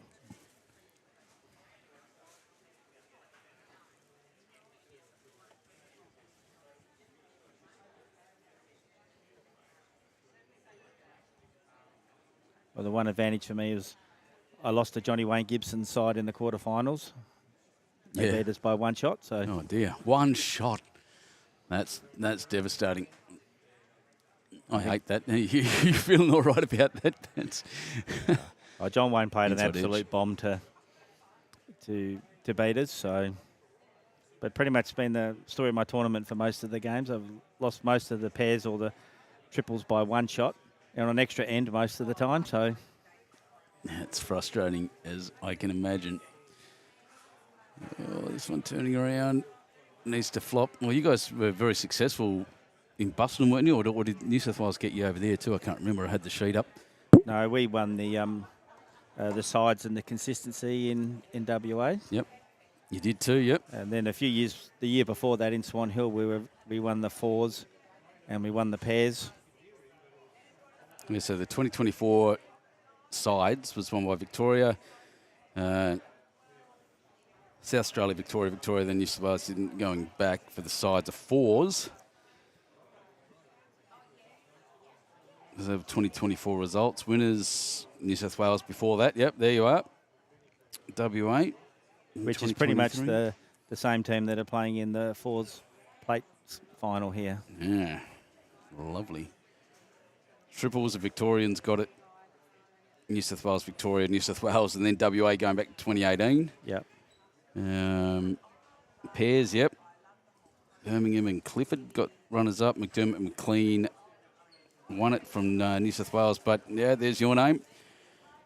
Well, the one advantage for me is I lost to Johnny Wayne Gibson's side in the quarterfinals. They beat us by 1 shot. So Oh dear, 1 shot. That's devastating. I hate that. You feeling all right about that? That's John Wayne played an Inside absolute edge. bomb to beat us. So, but pretty much been the story of my tournament for most of the games. I've lost most of the pairs or the triples by 1 shot and on an extra end most of the time. So it's frustrating, as I can imagine. Oh, this one turning around needs to flop. Well, you guys were very successful in Busselton, weren't you? Or did New South Wales get you over there too? I can't remember. I had the sheet up. no, we won the sides and the consistency in WA. Yep. You did too, yep. And then the year before that in Swan Hill, we won the fours and we won the pairs. Yeah, so the 2024 sides was won by Victoria, South Australia, Victoria, then New South Wales going back for the sides of fours. Those are 2024 results. Winners, New South Wales before that. Yep, there you are. WA. Which is pretty much the same team that are playing in the fours plate final here. Yeah, lovely. Triples, the Victorians got it. New South Wales, Victoria, New South Wales, and then WA going back to 2018. Yep. Pairs, yep. Birmingham and Clifford got runners-up. McDermott, McLean won it from New South Wales. But, yeah, there's your name.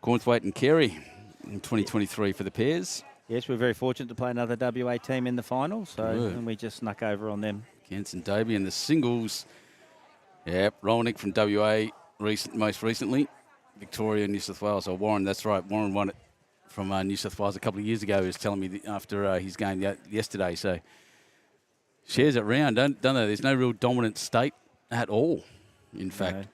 Cornthwaite and Carey in 2023 for the pairs. Yes, we're very fortunate to play another WA team in the final, and we just snuck over on them. Kents and Davey and the singles. Yep, Rolnick from WA most recently. Victoria, New South Wales. Oh, Warren, that's right. Warren won it from New South Wales a couple of years ago. He was telling me after his game yesterday. So shares it round, don't they? There's no real dominant state at all, in fact. No.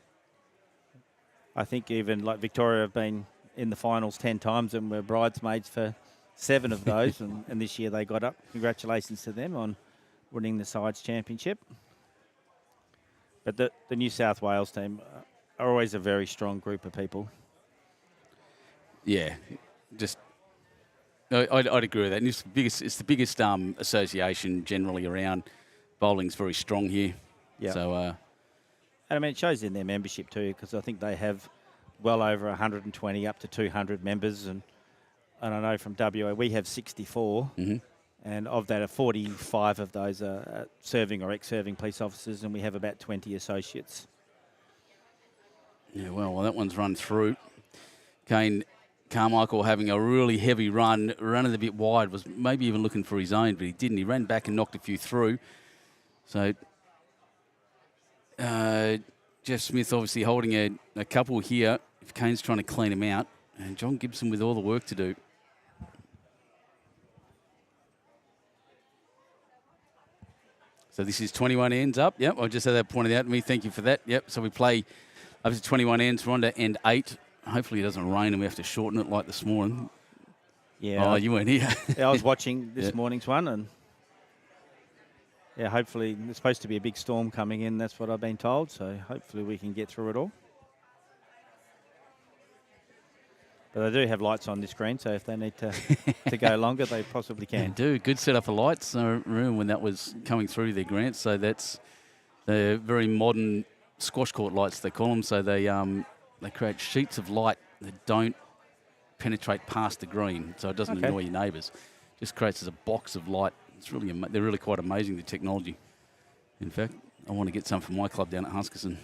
I think even like Victoria have been in the finals 10 times and were bridesmaids for 7 of those. and this year they got up. Congratulations to them on winning the sides championship. But the New South Wales team are always a very strong group of people. Yeah, I'd agree with that. And it's the biggest association generally around. Bowling's very strong here. Yeah. So, and I mean, it shows in their membership too, because I think they have well over 120 up to 200 members. And I know from WA we have 64. Mm-hmm. And of that, 45 of those are serving or ex-serving police officers, and we have about 20 associates. Yeah, well, that one's run through. Kane Carmichael having a really heavy run, running a bit wide, was maybe even looking for his own, but he didn't. He ran back and knocked a few through. So Jeff Smith obviously holding a couple here if Kane's trying to clean him out, and John Gibson with all the work to do. So this is 21 ends up. Yep, I just had that pointed out to me. Thank you for that. Yep, so we play up to 21 ends. We're on to end 8. Hopefully it doesn't rain and we have to shorten it like this morning. Yeah. Oh, you weren't here. I was watching this morning's one, and yeah, hopefully there's supposed to be a big storm coming in. That's what I've been told. So hopefully we can get through it all. But they do have lights on this screen, so if they need to go longer, they possibly can. They do. Good setup for lights. I remember when that was coming through their grants. So that's the very modern squash court lights, they call them. So they create sheets of light that don't penetrate past the green, so it doesn't annoy your neighbours. Just creates as a box of light. It's really they're really quite amazing, the technology. In fact, I want to get some for my club down at Huskisson.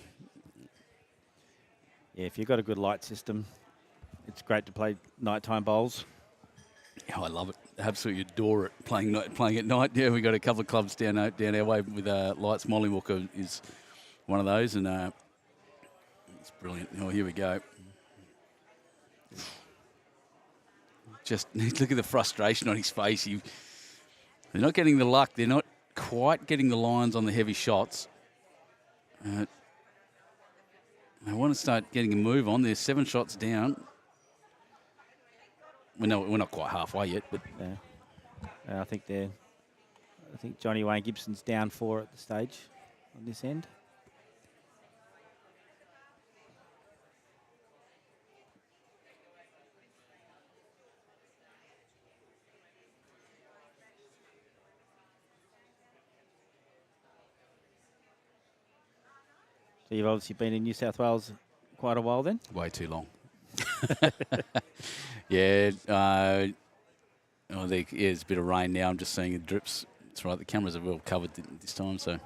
Yeah, if you've got a good light system, it's great to play nighttime bowls. Yeah, I love it. Absolutely adore it. Playing at night. Yeah, we got a couple of clubs down our way with lights. Mollywalker is one of those, and it's brilliant. Oh, here we go. Just look at the frustration on his face. They're not getting the luck. They're not quite getting the lines on the heavy shots. I want to start getting a move on. They're 7 shots down. we're not quite halfway yet, but I think Johnny Wayne Gibson's down 4 at the stage on this end. So you've obviously been in New South Wales quite a while then? way too long. Yeah. There's a bit of rain now. I'm just seeing it drips. It's right. The cameras are well covered this time. So,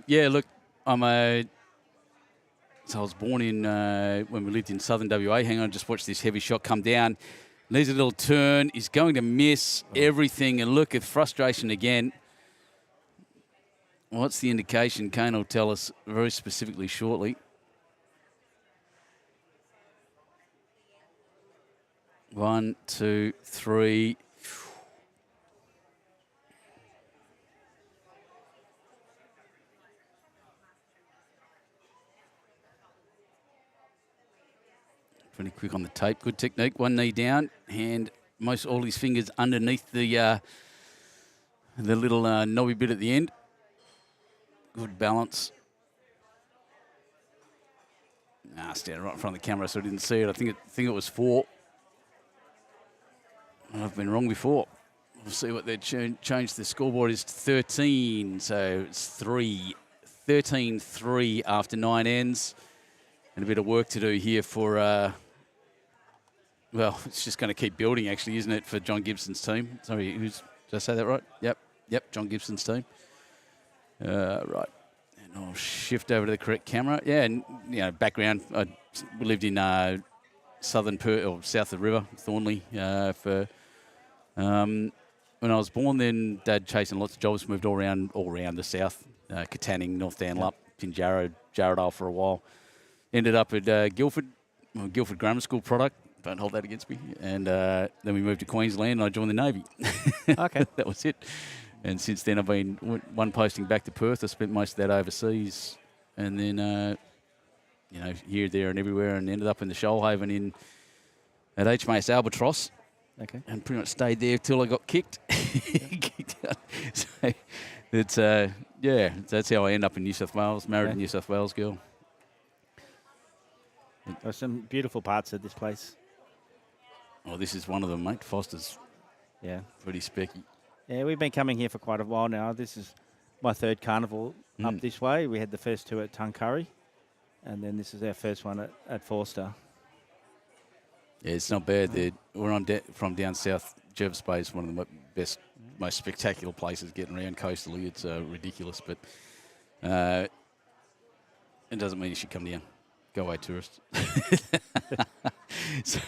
yeah. Look, so I was born in when we lived in southern WA. Hang on, just watch this heavy shot come down. Needs a little turn. He's going to miss everything. And look at frustration again. What's the indication? Kane will tell us very specifically shortly. 1, 2, 3. Pretty quick on the tape. Good technique. One knee down, hand all his fingers underneath the little knobby bit at the end. Good balance. Standing right in front of the camera, so I didn't see it. I think it was 4. I've been wrong before. We'll see what they changed. The scoreboard is 13, so it's 3. 13-3 after 9 ends. And a bit of work to do here for, well, it's just going to keep building, actually, isn't it, for John Gibson's team? Sorry, did I say that right? Yep, John Gibson's team. Right. And I'll shift over to the correct camera. Yeah, and, background, we lived in southern Perth, or south of the river, Thornley, for... when I was born, then Dad chasing lots of jobs, moved all around the south, Katanning, North Danlop, Pinjarra, Jarrahdale for a while. Ended up at Guildford Grammar School product. Don't hold that against me. And then we moved to Queensland and I joined the Navy. Okay. That was it. And since then I've been one posting back to Perth. I spent most of that overseas. And then, here, there and everywhere, and ended up in the Shoalhaven at HMAS Albatross. Okay. And pretty much stayed there till I got kicked. Kicked out. So it's, that's how I end up in New South Wales, married a New South Wales girl. There's some beautiful parts of this place. Oh, this is one of them, mate. Foster's pretty specky. Yeah, we've been coming here for quite a while now. This is my 3rd carnival up this way. We had the first 2 at Tuncurry, and then this is our first one at Forster. Yeah, it's not bad. Where I'm from down south, Jervis Bay is one of the best, most spectacular places getting around coastally. It's ridiculous, but it doesn't mean you should come down. Go away, tourists. So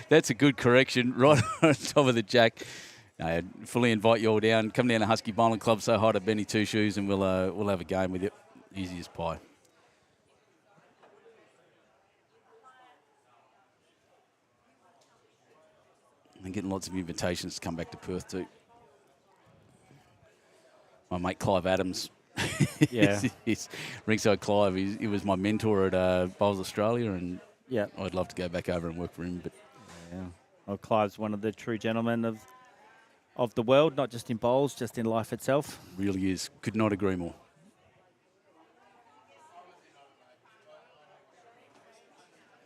that's a good correction right on top of the jack. I fully invite you all down. Come down to Husky Bowling Club, say hi to Benny Two Shoes, and we'll have a game with you. Easy as pie. And getting lots of invitations to come back to Perth too. My mate Clive Adams. Yeah. he's Ringside Clive. He was my mentor at Bowls Australia, and I'd love to go back over and work for him. But well, Clive's one of the true gentlemen of the world, not just in bowls, just in life itself. Really is. Could not agree more.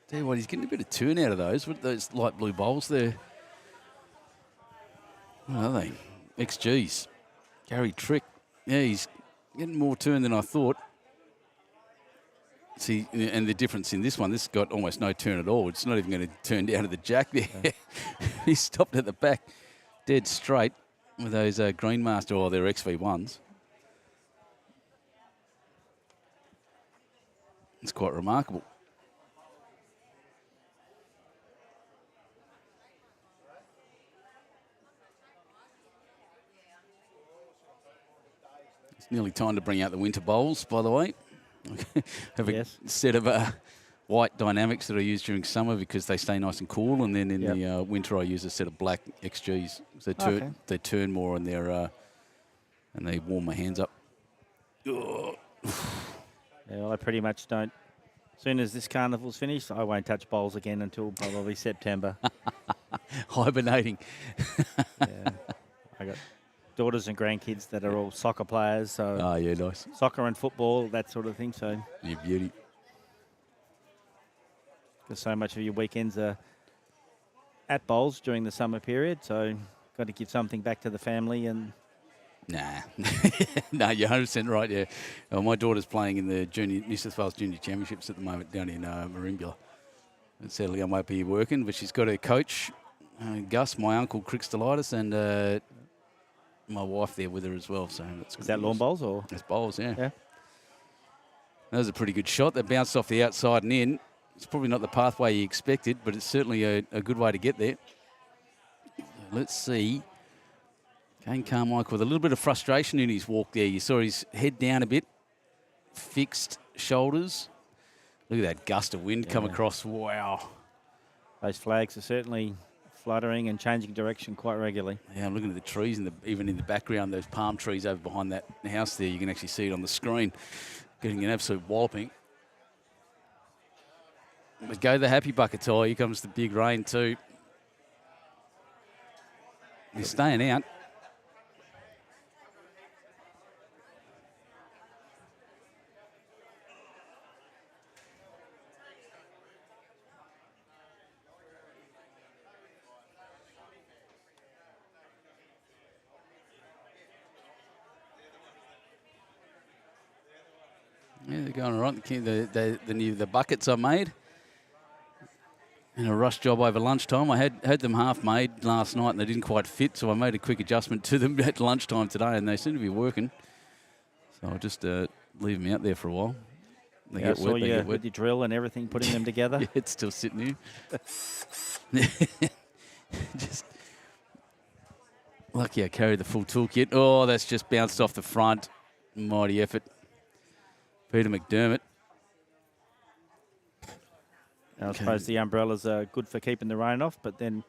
Tell you what, he's getting a bit of turn out of those. What are those light blue bowls there? What are they? XGs. Gary Trick. Yeah, he's getting more turn than I thought. See, and the difference in this one, this has got almost no turn at all. It's not even going to turn down to the jack there. Okay. He stopped at the back, dead straight with those Greenmaster, or their XV1s. It's quite remarkable. It's nearly time to bring out the winter bowls, by the way. Have a set of white dynamics that I use during summer because they stay nice and cool, and then in the winter I use a set of black XGs. So they turn more, and and they warm my hands up. Yeah, well, I pretty much don't. As soon as this carnival's finished, I won't touch bowls again until probably September. hibernating. Yeah. I got daughters and grandkids that are all soccer players, so Oh, yeah, nice. soccer and football, that sort of thing. So You beauty. because so much of your weekends are at bowls during the summer period, so got to give something back to the family. And Nah. No, you're 100% right, yeah. My daughter's playing in the New South Wales Junior Championships at the moment down in Merimbula. And sadly, I won't be working, but she's got her coach, Gus, my uncle, Crixtolitis, and my wife there with her as well. So that's is that lawn bowls or? That's bowls, yeah. Yeah. That was a pretty good shot. That bounced off the outside and in. It's probably not the pathway you expected, but it's certainly a good way to get there. Let's see. Kane Carmichael with a little bit of frustration in his walk there. You saw his head down a bit, fixed shoulders. Look at that gust of wind come across. Wow. Those flags are certainly fluttering and changing direction quite regularly. Yeah, I'm looking at the trees, even in the background, those palm trees over behind that house there. You can actually see it on the screen, getting an absolute walloping. But go the happy bucket tie. Here comes the big rain too. He's staying out. Yeah, they're going all right. The buckets I made in a rush job over lunchtime. I had them half made last night and they didn't quite fit, so I made a quick adjustment to them at lunchtime today, and they seem to be working. So I'll just leave them out there for a while. They get wet. They get wet. With your drill and everything, putting them together. Yeah, it's still sitting here. Just lucky I carried the full toolkit. Oh, that's just bounced off the front. Mighty effort. Peter McDermott. Now, I suppose the umbrellas are good for keeping the rain off, but then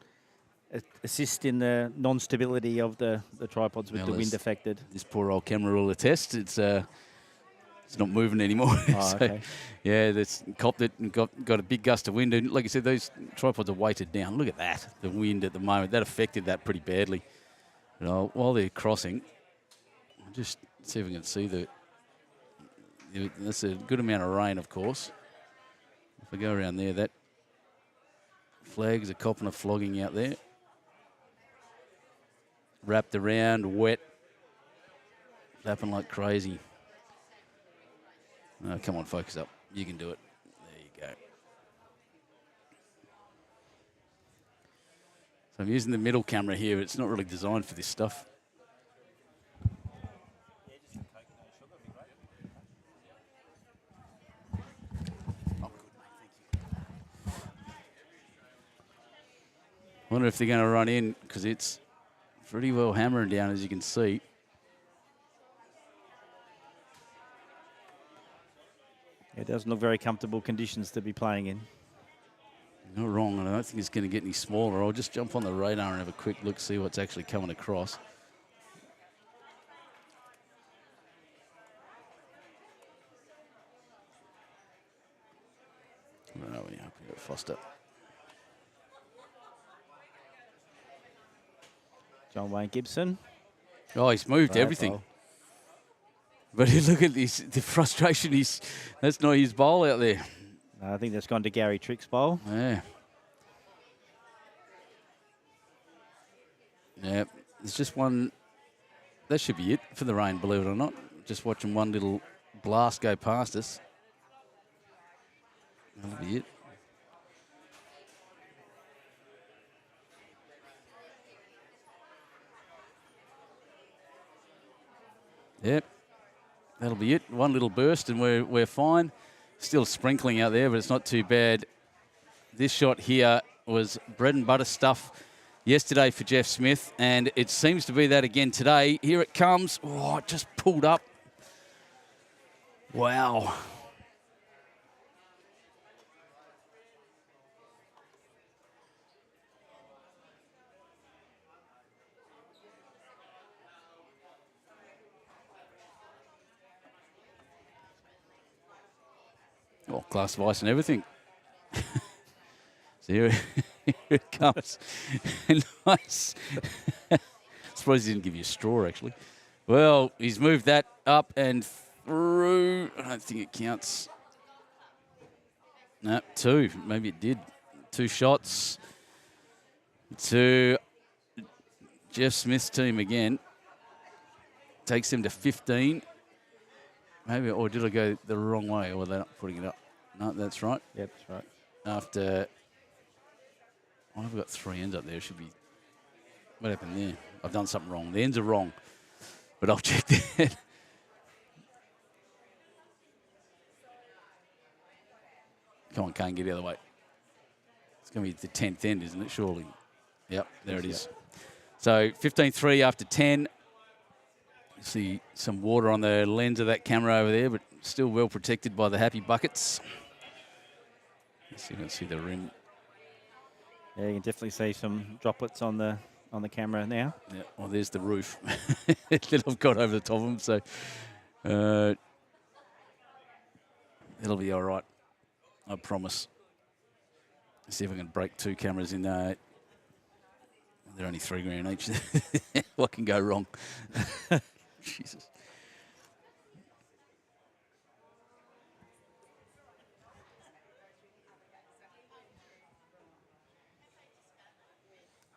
assist in the non-stability of the tripods with the wind affected. This poor old camera will attest. It's not moving anymore. Oh, So, okay. yeah, that's copped it and got a big gust of wind. And like I said, those tripods are weighted down. Look at that, the wind at the moment. That affected that pretty badly. But while they're crossing, I'll just see if we can see that's a good amount of rain, of course. If I go around there, that flags are copping a flogging out there. Wrapped around, wet, flapping like crazy. Oh, come on, focus up. You can do it. There you go. So I'm using the middle camera here. It's not really designed for this stuff. Wonder if they're going to run in, because it's pretty well hammering down, as you can see. It doesn't look very comfortable conditions to be playing in. Not wrong, and I don't think it's going to get any smaller. I'll just jump on the radar and have a quick look, see what's actually coming across. I don't know when you're up here at Forster. John Wayne Gibson. Oh, he's moved Right, everything. well, But look at this, the frustration. That's not his bowl out there. I think that's gone to Gary Trick's bowl. Yeah. Yeah, there's just one. That should be it for the rain, believe it or not. Just watching one little blast go past us. That'll be it. Yep, that'll be it. One little burst and we're fine. Still sprinkling out there, but it's not too bad. This shot here was bread and butter stuff yesterday for Jeff Smith, and it seems to be that again today. Here it comes. Oh, it just pulled up. Wow. Oh, glass of ice and everything. So Here it comes. Nice. Surprised he didn't give you a straw, actually. Well, he's moved that up and through. I don't think it counts. No, 2. Maybe it did. 2 shots to Jeff Smith's team again. Takes them to 15. Maybe, or did I go the wrong way? Or they're not putting it up? No, that's right. Yep, that's right. After, I've got 3 ends up there. It should be, what happened there? I've done something wrong. The ends are wrong, but I'll check that. Come on, Kane, get the other way. It's going to be the 10th end, isn't it, surely? Yep, there it is. So 15-3 after 10. You see some water on the lens of that camera over there, but still well protected by the happy buckets. Let's see if you can see the rim. Yeah, you can definitely see some droplets on the camera now. Yeah, well, there's the roof that I've got over the top of them, so it'll be all right. I promise. Let's see if I can break 2 cameras in. They're only $3,000 each. What can go wrong? Jesus.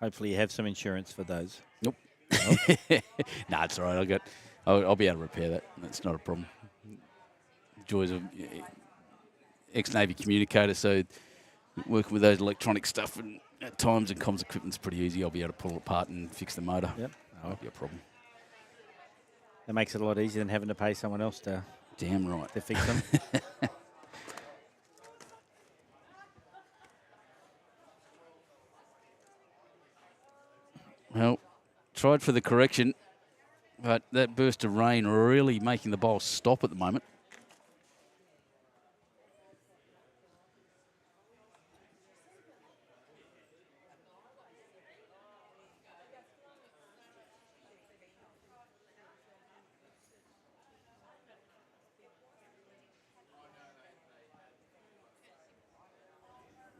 Hopefully you have some insurance for those. Nope. Nah, it's all right. I'll be able to repair that. That's not a problem. Joys of ex-Navy communicator, so working with those electronic stuff and at times and comms equipment's pretty easy. I'll be able to pull it apart and fix the motor. Yep. Won't be a problem. That makes it a lot easier than having to pay someone else to Damn right. fix them. Well, tried for the correction, but that burst of rain really making the bowl stop at the moment.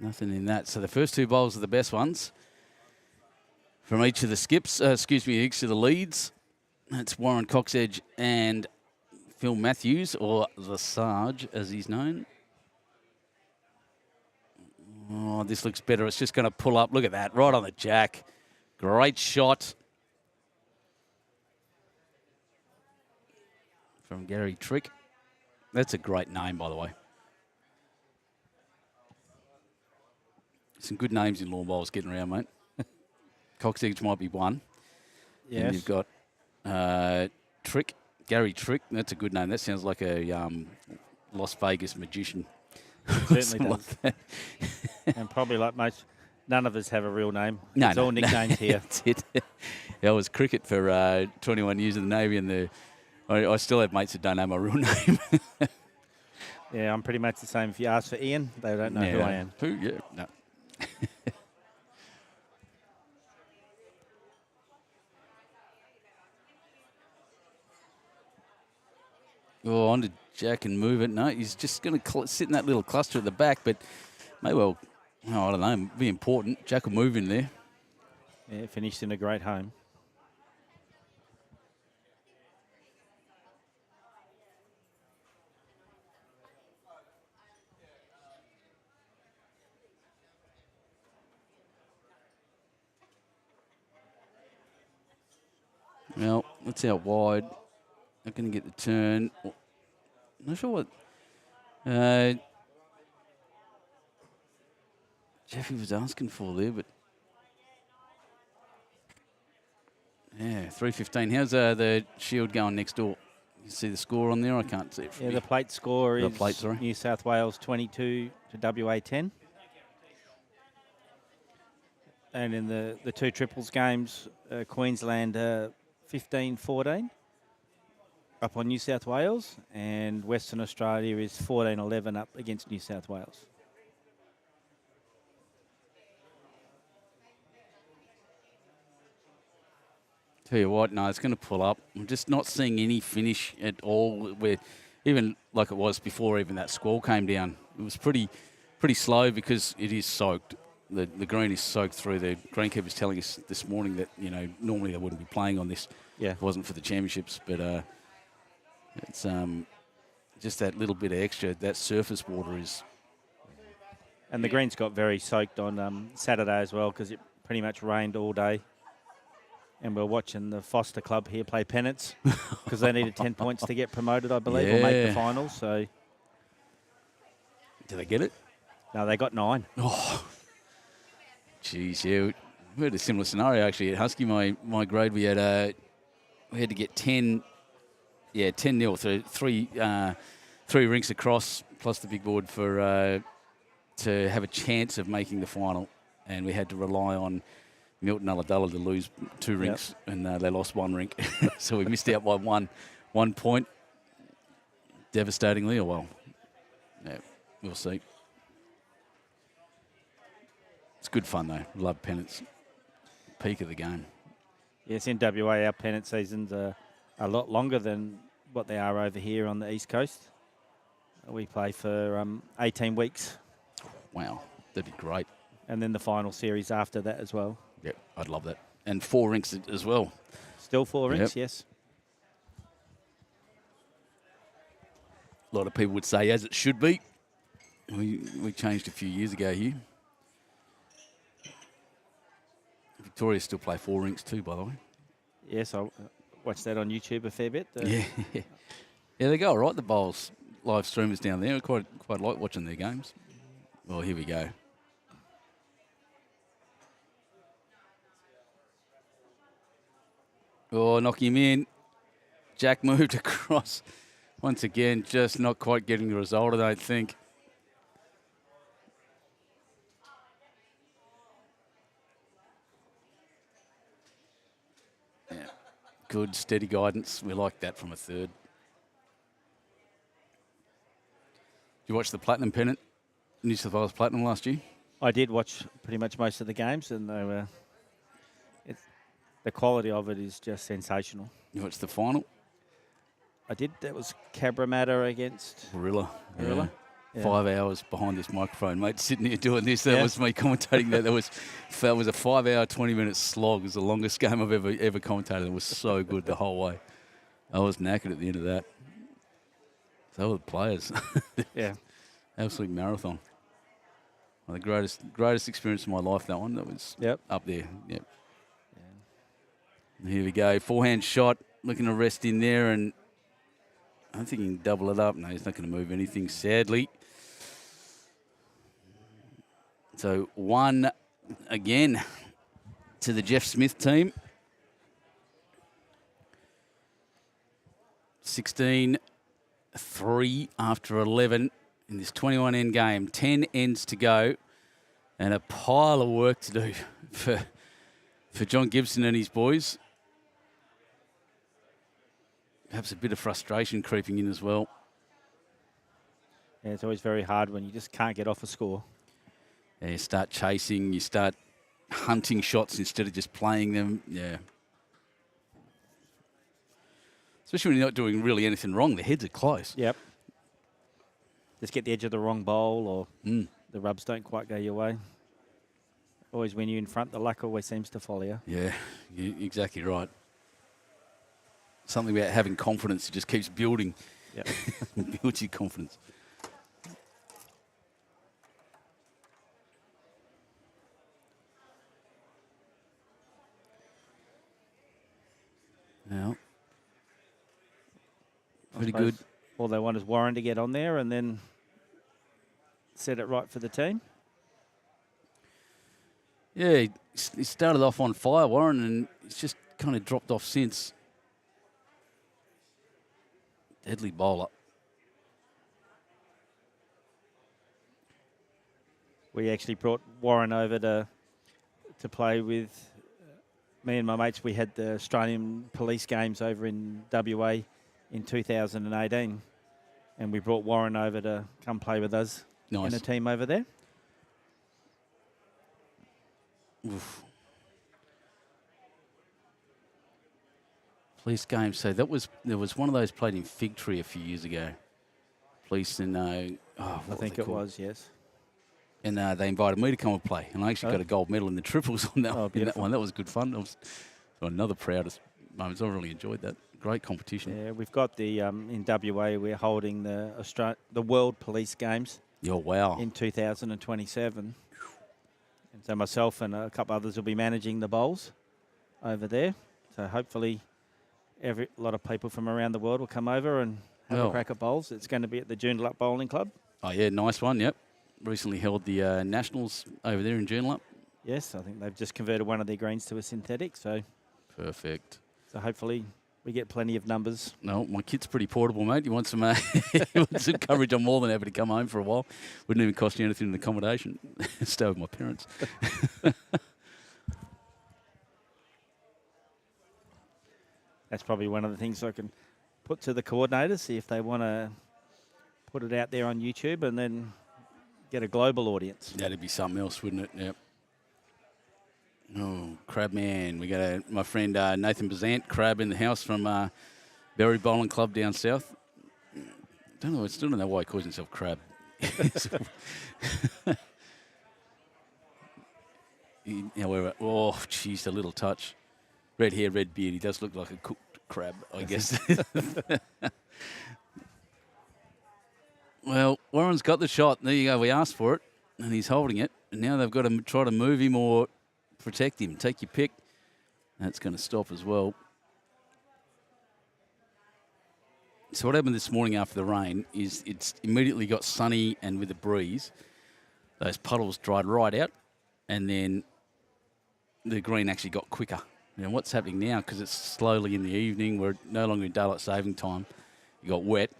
Nothing in that. So the first 2 bowls are the best ones from each of the skips, each of the leads. That's Warren Coxedge and Phil Matthews, or the Sarge, as he's known. Oh, this looks better. It's just going to pull up. Look at that, right on the jack. Great shot from Gary Trick. That's a great name, by the way. Some good names in lawn bowls getting around, mate. Coxedge might be one. Yes. And you've got Trick, Gary Trick. That's a good name. That sounds like a Las Vegas magician. It certainly does. Like And probably like most, none of us have a real name. No, It's all nicknames here. That's it. I was cricket for 21 years in the Navy, and I still have mates that don't know my real name. Yeah, I'm pretty much the same. If you ask for Ian, they don't know who I am. Who? Yeah, no. Oh, on to Jack and move it. No, he's just going to sit in that little cluster at the back, but may well, I don't know, be important. Jack will move in there. Yeah, finished in a great home. Well, that's out wide. Not going to get the turn. Not sure what Jeffy was asking for there, but yeah, 3:15. How's the Shield going next door? You see the score on there? I can't see it from Yeah, here. the plate score The is plate, sorry. New South Wales 22 to WA 10. And in the 2 triples games, Queensland 15-14 up on New South Wales, and Western Australia is 14-11 up against New South Wales. Tell you what, no, it's going to pull up. I'm just not seeing any finish at all. Where even like it was before, even that squall came down. It was pretty slow because it is soaked. the green is soaked through. The greenkeeper's telling us this morning that, normally they wouldn't be playing on this Yeah. if it wasn't for the championships. But it's just that little bit of extra. That surface water is... And the greens got very soaked on Saturday as well because it pretty much rained all day. And we're watching the Forster Club here play pennants because they needed 10 points to get promoted, I believe, or make the Yeah. finals. So, Did they get it? no, they got 9. Oh, geez, yeah. We had a similar scenario, actually. At Husky, my grade, we had to get 10, 10-0, so three rinks across, plus the big board for to have a chance of making the final. And we had to rely on Milton Ulladulla to lose 2 rinks, and they lost 1 rink. So we missed out by one point, devastatingly. Or well, yeah, we'll see. It's good fun, though. Love pennants. Peak of the game. Yes, in WA, our pennant seasons are a lot longer than what they are over here on the East Coast. We play for 18 weeks. Wow, that'd be great. And then the final series after that as well. Yep, I'd love that. And 4 rinks as well. Still 4 rings, Yep. yes. A lot of people would say as it should be. We changed a few years ago here. Victoria still play 4 rinks too, by the way. Yes, I watched that on YouTube a fair bit. Yeah. Yeah, they go all right, the bowls, live streamers down there. I quite like watching their games. Well, here we go. Oh, knock him in. Jack moved across. Once again, just not quite getting the result, I don't think. Yeah. Good, steady guidance. We like that from a third. Did you watch the Platinum Pennant, New South Wales Platinum last year? I did watch pretty much most of the games, and they were. The quality of it is just sensational. You watched the final? I did. That was Cabramatta against Gorilla. Gorilla. Yeah. 5 hours behind this microphone, mate, sitting here doing this. That was me commentating that. That was a 5 hour, 20-minute slog. It was the longest game I've ever commentated. It was so good the whole way. I was knackered at the end of that. So were the players. Yeah. Absolute marathon. Well, the greatest experience of my life, that one. That was up there. Yep. Here we go. Forehand shot. Looking to rest in there, and I don't think he can double it up. No, he's not going to move anything, sadly. So 1 again to the Jeff Smith team. 16-3 after 11 in this 21 end game. 10 ends to go, and a pile of work to do for John Gibson and his boys. Perhaps a bit of frustration creeping in as well. Yeah, it's always very hard when you just can't get off a score. Yeah, you start chasing, you start hunting shots instead of just playing them. Yeah. Especially when you're not doing really anything wrong. The heads are close. Yep. Just get the edge of the wrong bowl, or the rubs don't quite go your way. Always when you're in front, the luck always seems to follow you. Yeah, you're exactly right. Something about having confidence, it just keeps building. Yep. Builds your confidence. Now, pretty good. All they want is Warren to get on there and then set it right for the team. Yeah, he started off on fire, Warren, and he's just kind of dropped off since. Deadly bowler. We actually brought Warren over to play with me and my mates. We had the Australian Police Games over in WA in 2018, and we brought Warren over to come play with us in a team over there. Oof. Police game. So there was one of those played in Fig Tree a few years ago. Police and I think it was, yes. and they invited me to come and play. And I actually got a gold medal in the triples on that, in that one. That was good fun. That was another proudest moments. I really enjoyed that. Great competition. Yeah, we've got the in WA. We're holding the World Police Games. Oh, wow. In 2027. And so myself and a couple others will be managing the bowls over there. So hopefully a lot of people from around the world will come over and have a crack at bowls. It's going to be at the Joondalup Bowling Club. Oh, yeah, nice one, yep. Recently held the Nationals over there in Joondalup. Yes, I think they've just converted one of their greens to a synthetic. So perfect. So hopefully we get plenty of numbers. No, my kit's pretty portable, mate. You want some, you want some coverage? I'm more than happy to come home for a while. Wouldn't even cost you anything in accommodation. Stay with my parents. That's probably one of the things I can put to the coordinators, see if they want to put it out there on YouTube and then get a global audience. That'd be something else, wouldn't it? Yep. Oh, Crab Man. We got my friend Nathan Bazant, Crab in the house from Berry Bowling Club down south. Don't know, I still don't know why he calls himself Crab. However, oh, jeez, a little touch. Red hair, red beard. He does look like a cooked crab, I guess. Well, Warren's got the shot. There you go. We asked for it, and he's holding it. And now they've got to try to move him or protect him. Take your pick. That's going to stop as well. So what happened this morning after the rain is it's immediately got sunny and with a breeze. Those puddles dried right out, and then the green actually got quicker. Now what's happening now, because it's slowly in the evening, we're no longer in daylight saving time, you got wet,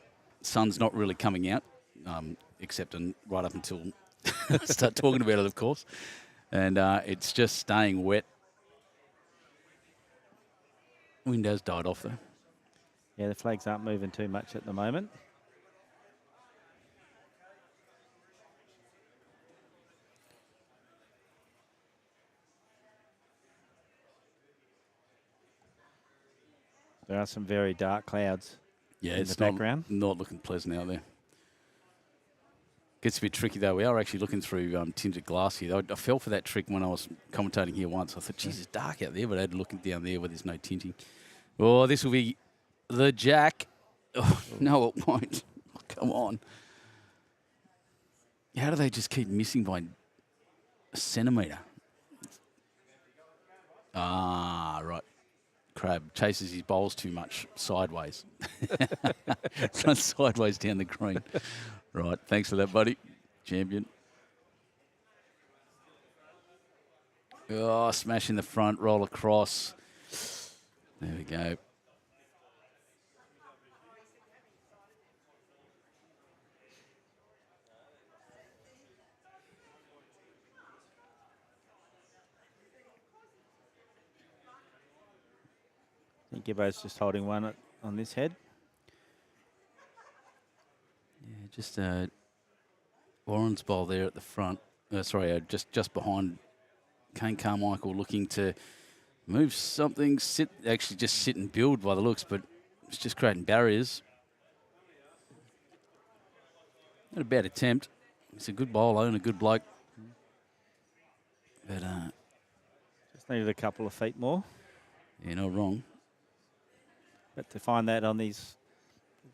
sun's not really coming out, except right up until I start talking about it, of course. And it's just staying wet. Wind has died off, though. Yeah, the flags aren't moving too much at the moment. There are some very dark clouds in the background. Not looking pleasant out there. Gets a bit tricky, though. We are actually looking through tinted glass here. I fell for that trick when I was commentating here once. I thought, geez, it's dark out there, but I had looking down there where there's no tinting. Oh, this will be the jack. Oh, no, it won't. Oh, come on. How do they just keep missing by a centimetre? Ah, right. Crab chases his bowls too much sideways. Runs sideways down the green. Right, thanks for that, buddy. Champion. Oh, smash in the front, roll across. There we go. I think Gibbo's just holding one on this head. Yeah, just Warren's bowl there at the front. Just behind Kane Carmichael, looking to move something. Actually just sit and build by the looks, but it's just creating barriers. Not a bad attempt. It's a good bowler and a good bloke. But just needed a couple of feet more. Yeah, not wrong. But to find that on these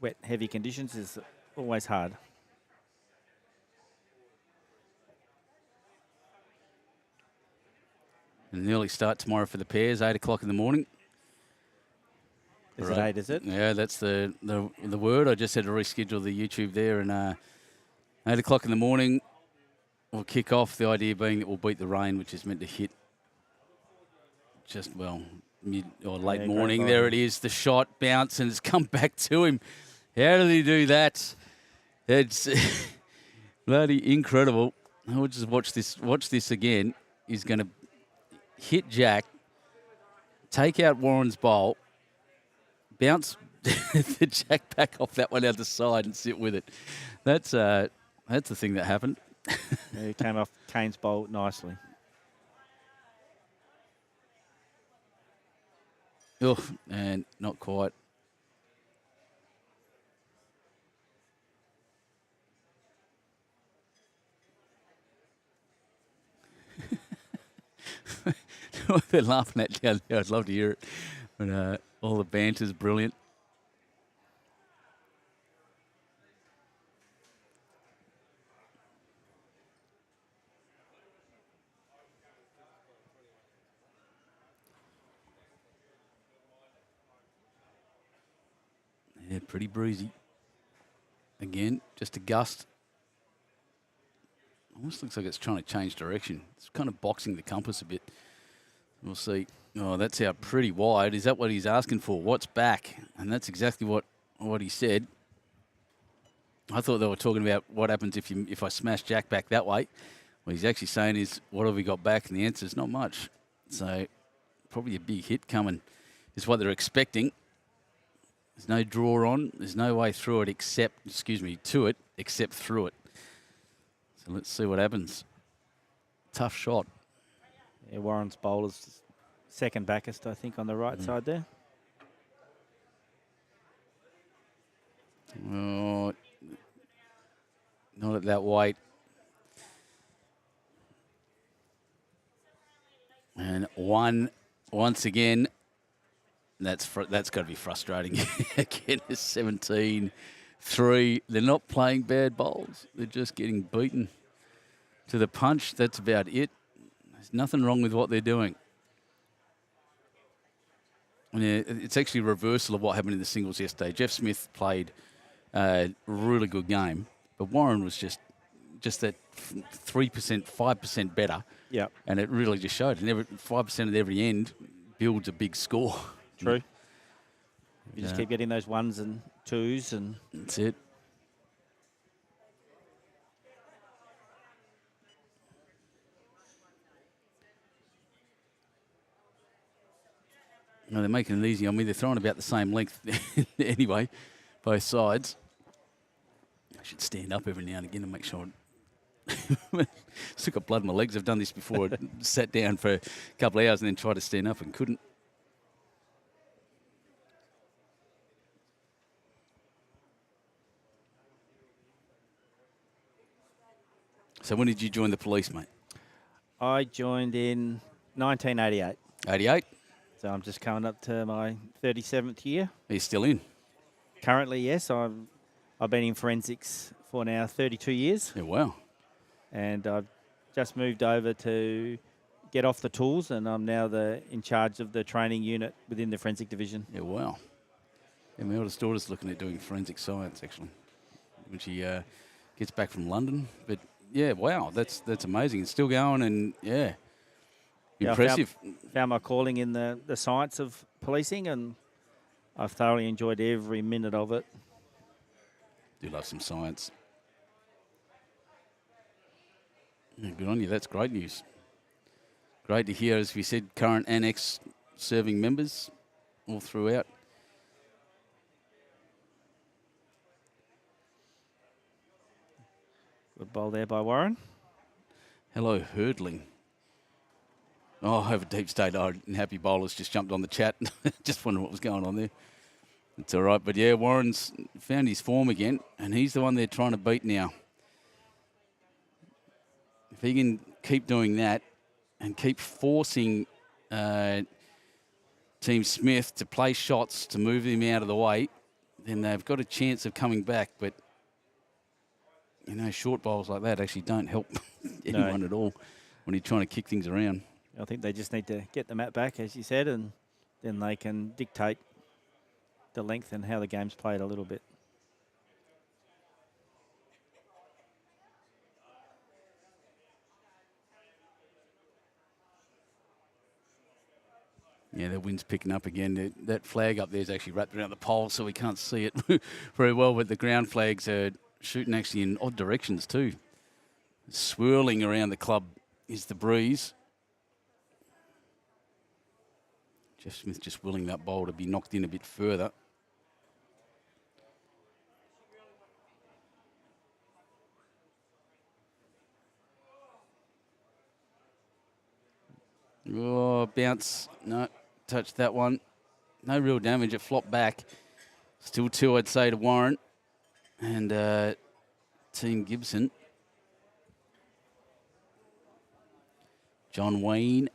wet, heavy conditions is always hard. An early start tomorrow for the pairs, 8 o'clock in the morning. Is it 8, is it? Yeah, that's the word. I just had to reschedule the YouTube there, and 8 o'clock in the morning we'll kick off. The idea being that we'll beat the rain, which is meant to hit just, well, mid or late morning. There it is, the shot, bounce, and it's come back to him. How did he do that? It's bloody incredible. I'll just watch this again. He's going to hit Jack, take out Warren's bowl, bounce the Jack back off that one out the side and sit with it. That's the thing that happened. Yeah, he came off Kane's bowl nicely. Oh, and not quite. what they're laughing at down there. I'd love to hear it. But all the banter's brilliant. Yeah, pretty breezy. Again, just a gust. Almost looks like it's trying to change direction. It's kind of boxing the compass a bit. We'll see. Oh, that's out pretty wide. Is that what he's asking for? What's back? And that's exactly what he said. I thought they were talking about what happens if I smash Jack back that way. What he's actually saying is, what have we got back? And the answer is not much. So probably a big hit coming is what they're expecting. There's no draw on. There's no way through it except through it. So let's see what happens. Tough shot. Yeah, Warren's bowler's second backest, I think, on the right side there. Oh, not at that weight. And once again, that's got to be frustrating. Again, it's 17-3. They're not playing bad bowls. They're just getting beaten to the punch. That's about it. There's nothing wrong with what they're doing. And it's actually a reversal of what happened in the singles yesterday. Jeff Smith played a really good game, but Warren was just that 3%, 5% better. Yeah. And it really just showed. And 5% at every end builds a big score. True. You just keep getting those ones and twos, and that's it. No, they're making it easy on me. They're throwing about the same length anyway, both sides. I should stand up every now and again and make sure. Still got blood in my legs. I've done this before. Sat down for a couple of hours and then tried to stand up and couldn't. So when did you join the police, mate? I joined in 1988. 88? So I'm just coming up to my 37th year. Are you still in? Currently, yes. I've been in forensics for now 32 years. Yeah, wow. And I've just moved over to get off the tools, and I'm now in charge of the training unit within the forensic division. Yeah, wow. Yeah, my oldest daughter's looking at doing forensic science, actually, when she gets back from London. But, yeah, wow, that's amazing. It's still going, and, yeah, impressive. Found my calling in the science of policing, and I've thoroughly enjoyed every minute of it. Do love some science. Yeah, good on you. That's great news. Great to hear, as we said, current and ex-serving members all throughout. Good bowl there by Warren. Hello, hurdling. Oh, over deep state. Oh, Happy Bowlers just jumped on the chat. Just wondering what was going on there. It's all right. But, yeah, Warren's found his form again, and he's the one they're trying to beat now. If he can keep doing that and keep forcing Team Smith to play shots to move him out of the way, then they've got a chance of coming back. But, you know, short bowls like that actually don't help anyone at all when you're trying to kick things around. I think they just need to get the mat back, as you said, and then they can dictate the length and how the game's played a little bit. Yeah, the wind's picking up again. That flag up there is actually wrapped around the pole, so we can't see it very well, but the ground flags are shooting actually in odd directions too. Swirling around the club is the breeze. Jeff Smith just willing that bowl to be knocked in a bit further. Oh, bounce. No, touched that one. No real damage. It flopped back. Still two, I'd say, to Warren and Team Gibson. John Wayne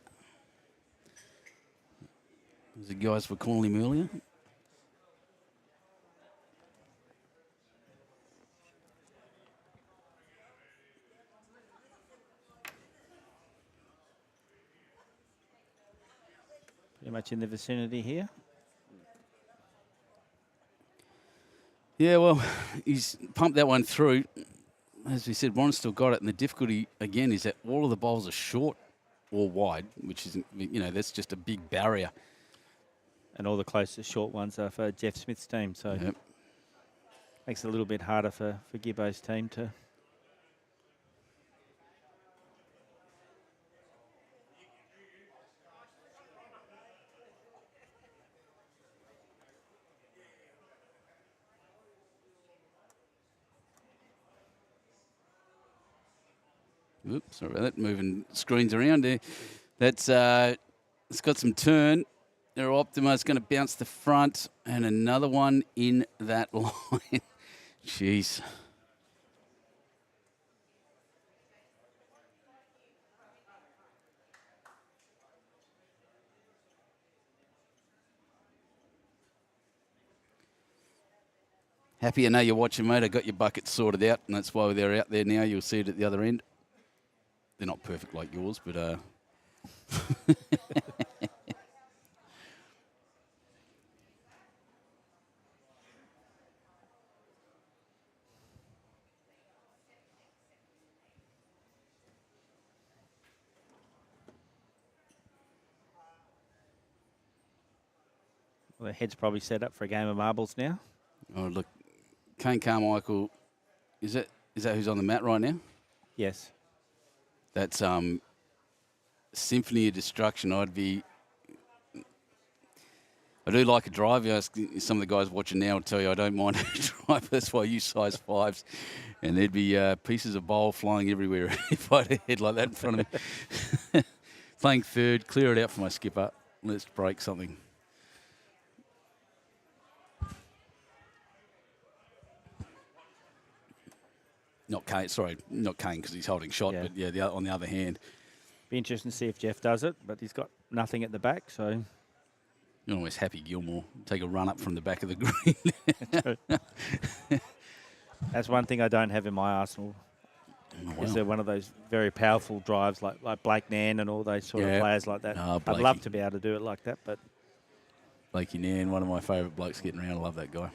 as the guys were calling him earlier. Pretty much in the vicinity here. Yeah, well, he's pumped that one through. As we said, Warren's still got it, and the difficulty, again, is that all of the bowls are short or wide, which is, that's just a big barrier. And all the closest short ones are for Jeff Smith's team, so makes it a little bit harder for Gibbo's team to... Oops, sorry about that. Moving screens around there. That's it's got some turn. Optima's going to bounce the front, and another one in that line. Jeez. Happy I know you're watching, mate. I got your bucket sorted out, and that's why they're out there now. You'll see it at the other end. They're not perfect like yours, but... Well, the head's probably set up for a game of marbles now. Oh, look. Kane Carmichael, is that who's on the mat right now? Yes. That's Symphony of Destruction. I do like a drive. Some of the guys watching now will tell you I don't mind a drive. That's why I use size 5s. And there'd be pieces of bowl flying everywhere if I had a head like that in front of me. Playing third, clear it out for my skipper. Let's break something. Not Kane because he's holding shot, but on the other hand. Be interesting to see if Jeff does it, but he's got nothing at the back, so... You're always Happy Gilmore. Take a run up from the back of the green. That's one thing I don't have in my arsenal. Is there one of those very powerful drives like Blake Nan and all those sort of players like that? Oh, I'd love to be able to do it like that, but... Blakey Nan, one of my favourite blokes getting around. I love that guy.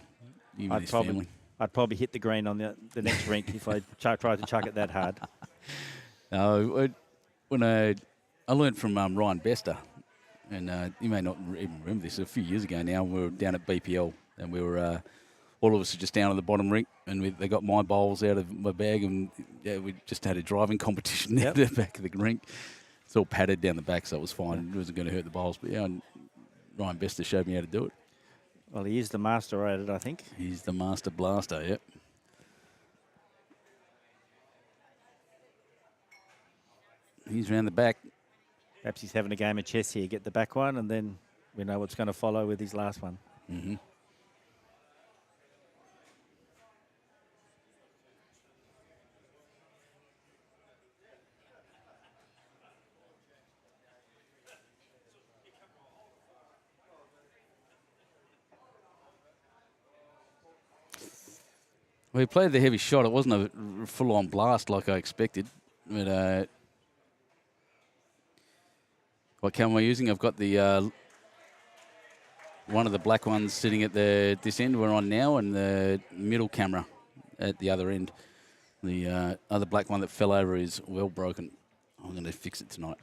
Even his family. I'd probably hit the green on the next rink if I tried to chuck it that hard. No, when I learned from Ryan Bester, and you may not even remember this, a few years ago now, we were down at BPL, and we were, all of us are just down at the bottom rink, and they got my bowls out of my bag, and we just had a driving competition at the back of the rink. It's all padded down the back, so it was fine. It wasn't going to hurt the bowls, but and Ryan Bester showed me how to do it. Well, he is the master at it, I think. He's the master blaster, yep. He's round the back. Perhaps he's having a game of chess here. Get the back one, and then we know what's going to follow with his last one. Mm-hmm. Well, he played the heavy shot. It wasn't a full-on blast like I expected. But what camera am I using? I've got the one of the black ones sitting at this end we're on now, and the middle camera at the other end. The other black one that fell over is well broken. I'm going to fix it tonight.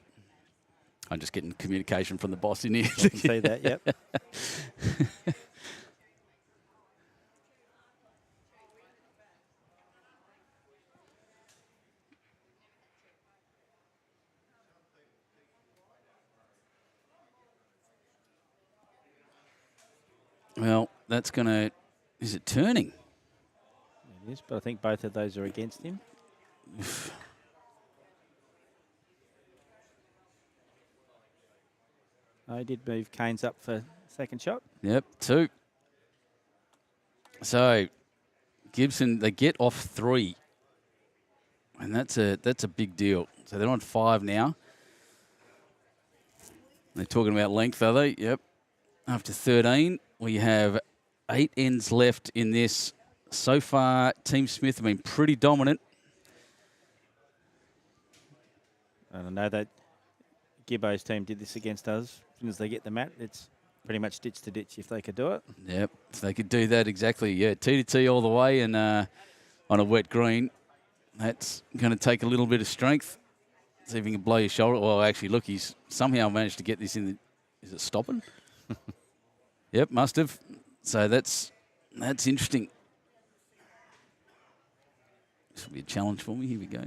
I'm just getting communication from the boss in here. I can see that, yep. Well, that's going to... Is it turning? It is, but I think both of those are against him. I did move Kane's up for second shot. Yep, 2. So, Gibson, they get off 3. And that's a big deal. So they're on 5 now. They're talking about length, are they? Yep. after 13. We have 8 ends left in this. So far, Team Smith have been pretty dominant. And I know that Gibbo's team did this against us. As soon as they get the mat, it's pretty much ditch to ditch if they could do it. Yep, if they could do that, exactly. Yeah, T to T all the way, and on a wet green, that's going to take a little bit of strength. See if he can blow your shoulder. Well, actually, look, he's somehow managed to get this in the... Is it stopping? Yep, must have. So that's interesting. This will be a challenge for me. Here we go.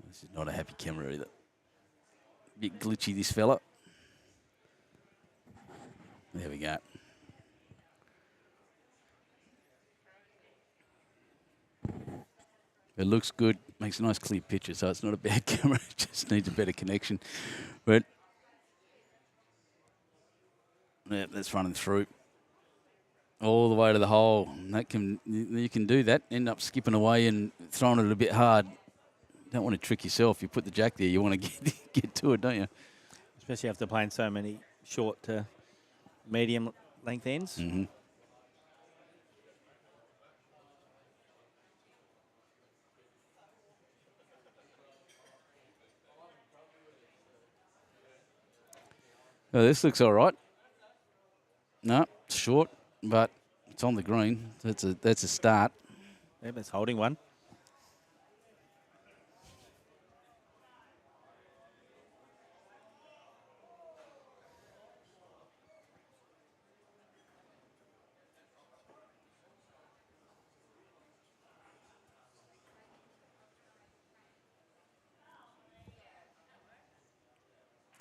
This is not a happy camera either. Bit glitchy, this fella. There we go. It looks good. Makes a nice clear picture, so it's not a bad camera. It just needs a better connection. But yeah, that's running through all the way to the hole. And you can do that. End up skipping away and throwing it a bit hard. Don't want to trick yourself. You put the jack there, you want to get to it, don't you? Especially after playing so many short to medium length ends. Mm-hmm. Oh, this looks all right. No, it's short, but it's on the green. That's a start. Yep, it's holding one.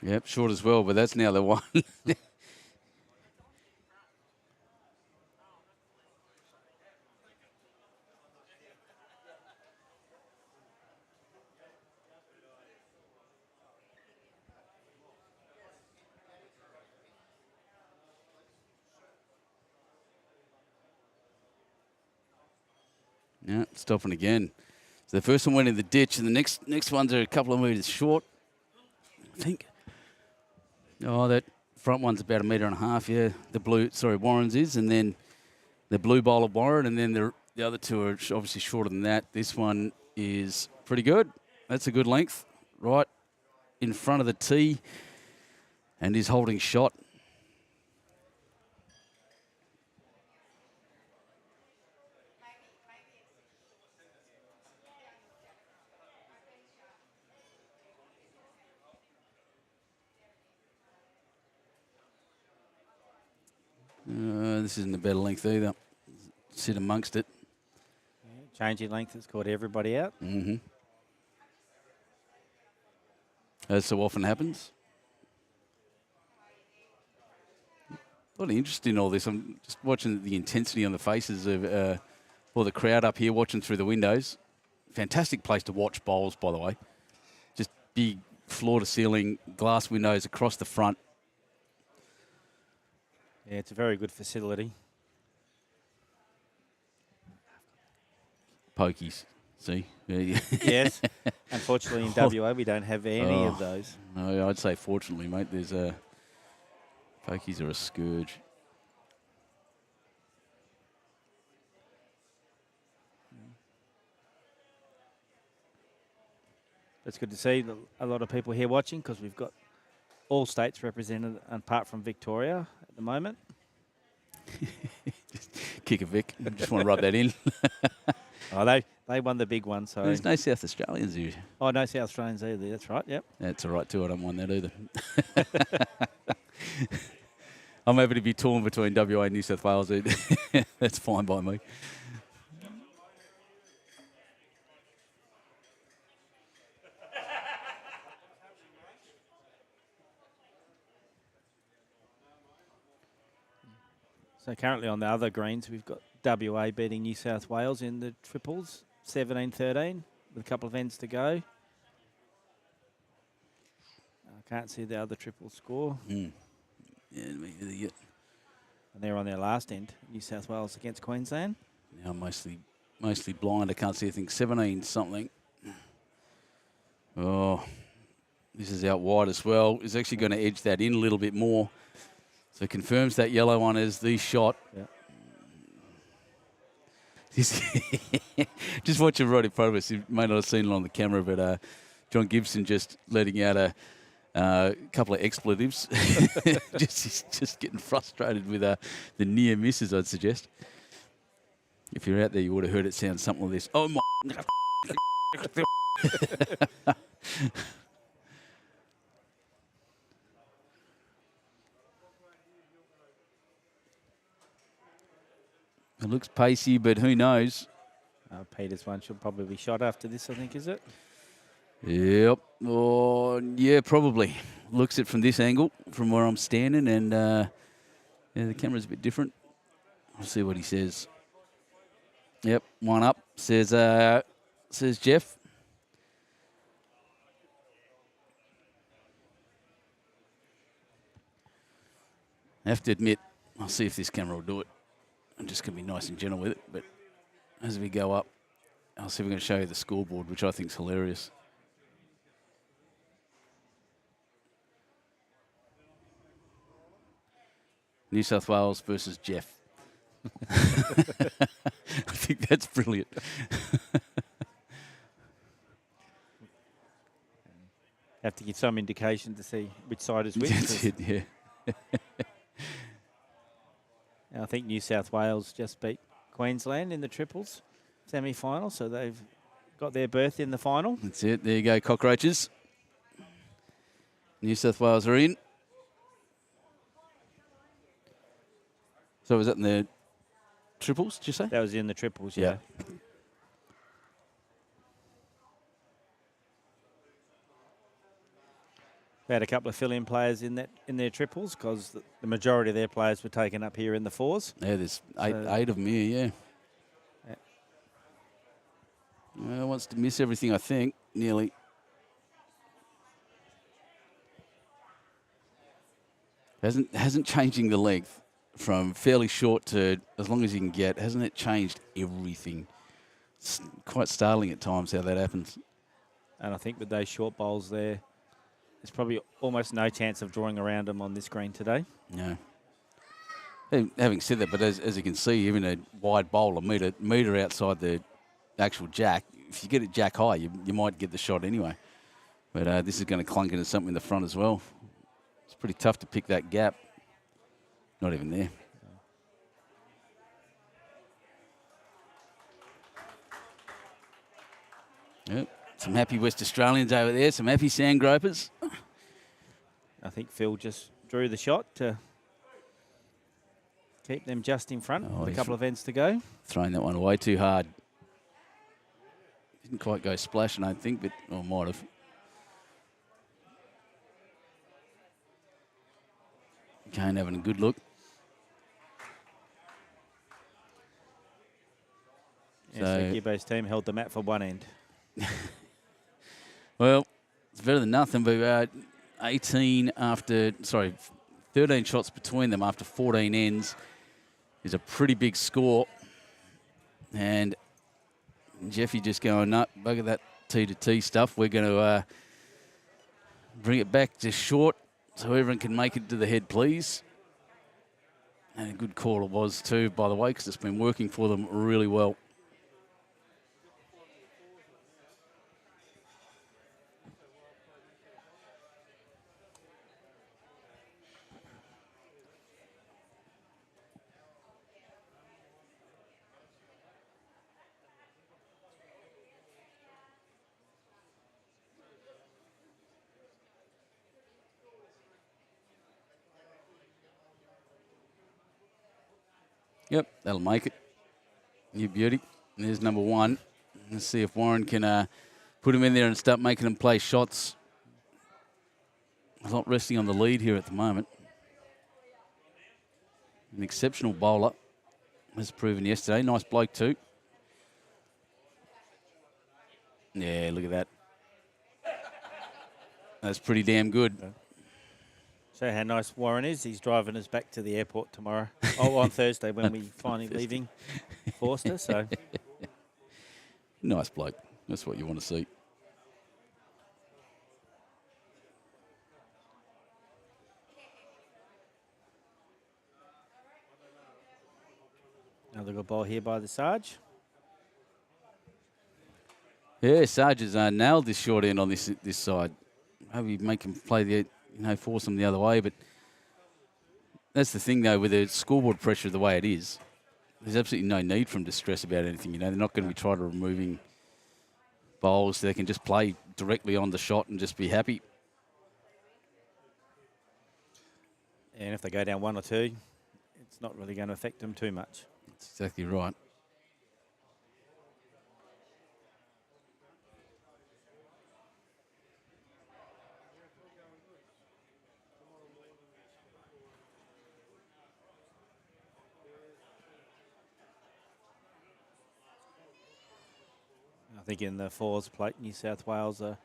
Yep, short as well, but that's now the one. Yeah, stopping again. So the first one went in the ditch, and the next ones are a couple of metres short, I think. Oh, that front one's about 1.5 metres, yeah. The blue, sorry, Warren's is, and then the blue bowl of Warren, and then the other two are obviously shorter than that. This one is pretty good. That's a good length, right in front of the tee, and is holding shot. This isn't a better length either. Sit amongst it. Yeah, changing length has caught everybody out. Mm-hmm. As so often happens. A lot of interest in all this. I'm just watching the intensity on the faces of all the crowd up here watching through the windows. Fantastic place to watch bowls, by the way. Just big floor-to-ceiling glass windows across the front. Yeah, it's a very good facility. Pokies, see? Yeah. Yes. Unfortunately, in WA, we don't have any of those. No, I'd say fortunately, mate. There's pokies are a scourge. It's good to see a lot of people here watching because we've got all states represented apart from Victoria at the moment. Just kick a Vic. Just want to rub that in. Oh, they won the big one. So There's no South Australians here. Oh, no South Australians either. That's right. Yep. That's all right too. I don't mind that either. I'm happy to be torn between WA and New South Wales. That's fine by me. So currently on the other greens, we've got WA beating New South Wales in the triples, 17-13, with a couple of ends to go. I can't see the other triple score. Mm. Yeah, And they're on their last end, New South Wales against Queensland. I'm mostly blind. I can't see anything. 17 something. Oh, This is out wide as well. Is actually going to edge that in a little bit more. So confirms that yellow one as the shot. Yeah. Just watching right in front of us. You may not have seen it on the camera, but John Gibson just letting out a couple of expletives. He's just getting frustrated with the near misses, I'd suggest. If you're out there, you would have heard it sound something like this. Oh, my. It looks pacey, but who knows? Peter's one should probably be shot after this, I think, is it? Yep. Oh, yeah, probably. Looks it from this angle, from where I'm standing, and yeah, the camera's a bit different. I'll see what he says. Yep, one up, says Jeff. I have to admit, I'll see if this camera will do it. I'm just going to be nice and gentle with it, but as we go up, I'll see if we're going to show you the scoreboard, which I think is hilarious. New South Wales versus Jeff. I think that's brilliant. Have to give some indication to see which side is which. That's it, yeah. I think New South Wales just beat Queensland in the triples semi-final, so they've got their berth in the final. That's it. There you go, cockroaches. New South Wales are in. So was that in the triples, did you say? That was in the triples, yeah. They had a couple of fill-in players in their triples because the majority of their players were taken up here in the fours. Yeah, there's eight of them here, yeah. Well, wants to miss everything, I think, nearly. Hasn't changing the length from fairly short to as long as you can get. Hasn't it changed everything? It's quite startling at times how that happens. And I think with those short bowls there, there's probably almost no chance of drawing around them on this green today. No. Having said that, but as you can see, even a wide bowl, a metre outside the actual jack, if you get it jack high, you might get the shot anyway. But this is going to clunk into something in the front as well. It's pretty tough to pick that gap. Not even there. Yep. Some happy West Australians over there, some happy sand gropers. I think Phil just drew the shot to keep them just in front with a couple of ends to go. Throwing that one away too hard. Didn't quite go splash, I don't think, but might have. Kane having a good look. So Gibbo's team held the mat for one end. Well, it's better than nothing, but 13 shots between them after 14 ends is a pretty big score. And Jeffy just going, no, bugger that T to T stuff. We're going to bring it back just short so everyone can make it to the head, please. And a good call it was too, by the way, because it's been working for them really well. Yep, that'll make it. You beauty. And there's number one. Let's see if Warren can put him in there and start making him play shots. Not resting on the lead here at the moment. An exceptional bowler, as proven yesterday. Nice bloke too. Yeah, look at that. That's pretty damn good. So how nice Warren is. He's driving us back to the airport tomorrow. On Thursday when we finally leaving Forster. So nice bloke. That's what you want to see. Little ball here by the Sarge. Yeah, Sarge has nailed this short end on this side. Maybe make him play force them the other way, but that's the thing, though, with the scoreboard pressure the way it is. There's absolutely no need for them to stress about anything. They're not going to be trying to removing bowls. They can just play directly on the shot and just be happy. And if they go down 1 or 2, it's not really going to affect them too much. That's exactly right. I think in the fours plate, New South Wales are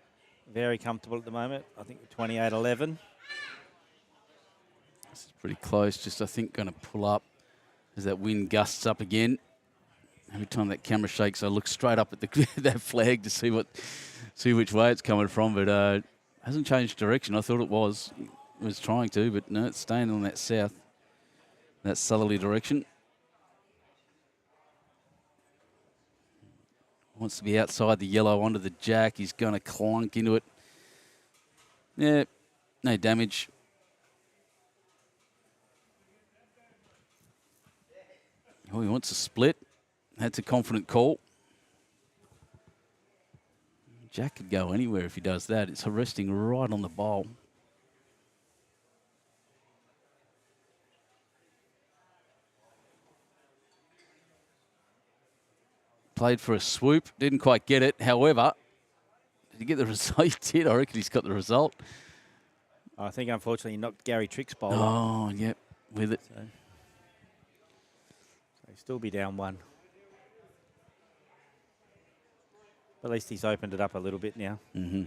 very comfortable at the moment. I think 28-11. This is pretty close. Just, I think, going to pull up as that wind gusts up again. Every time that camera shakes, I look straight up at that flag to see which way it's coming from. But hasn't changed direction. I thought it was trying to, but no, it's staying on that southerly direction. Wants to be outside the yellow onto the jack. He's going to clunk into it. Yeah, no damage. Oh, he wants a split. That's a confident call. Jack could go anywhere if he does that. It's resting right on the bowl. Played for a swoop, didn't quite get it. However, did he get the result? He did. I reckon he's got the result. I think, unfortunately, he knocked Gary Trick's bowl up. Oh, yep, with it. So he'll still be down 1. At least he's opened it up a little bit now. Mm-hmm.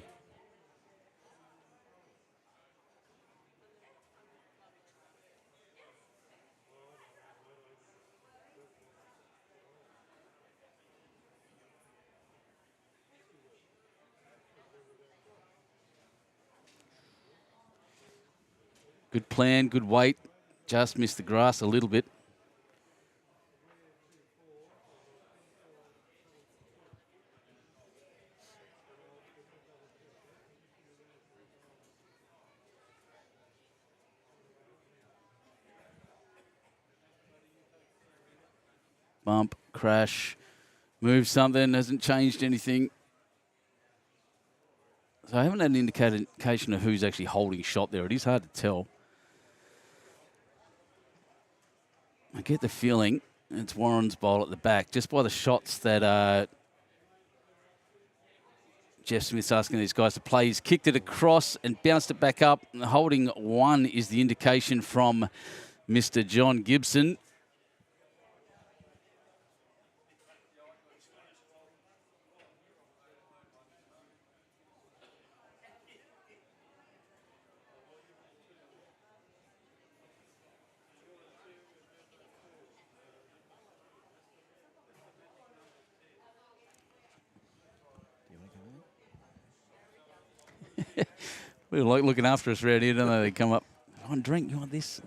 Good plan, good weight. Just missed the grass a little bit. Bump, crash, move something, hasn't changed anything. So I haven't had an indication of who's actually holding shot there. It is hard to tell. I get the feeling it's Warren's bowl at the back, just by the shots that Jeff Smith's asking these guys to play. He's kicked it across and bounced it back up. Holding 1 is the indication from Mr. John Gibson. They like looking after us around here, don't they? They come up, you want a drink, you want this?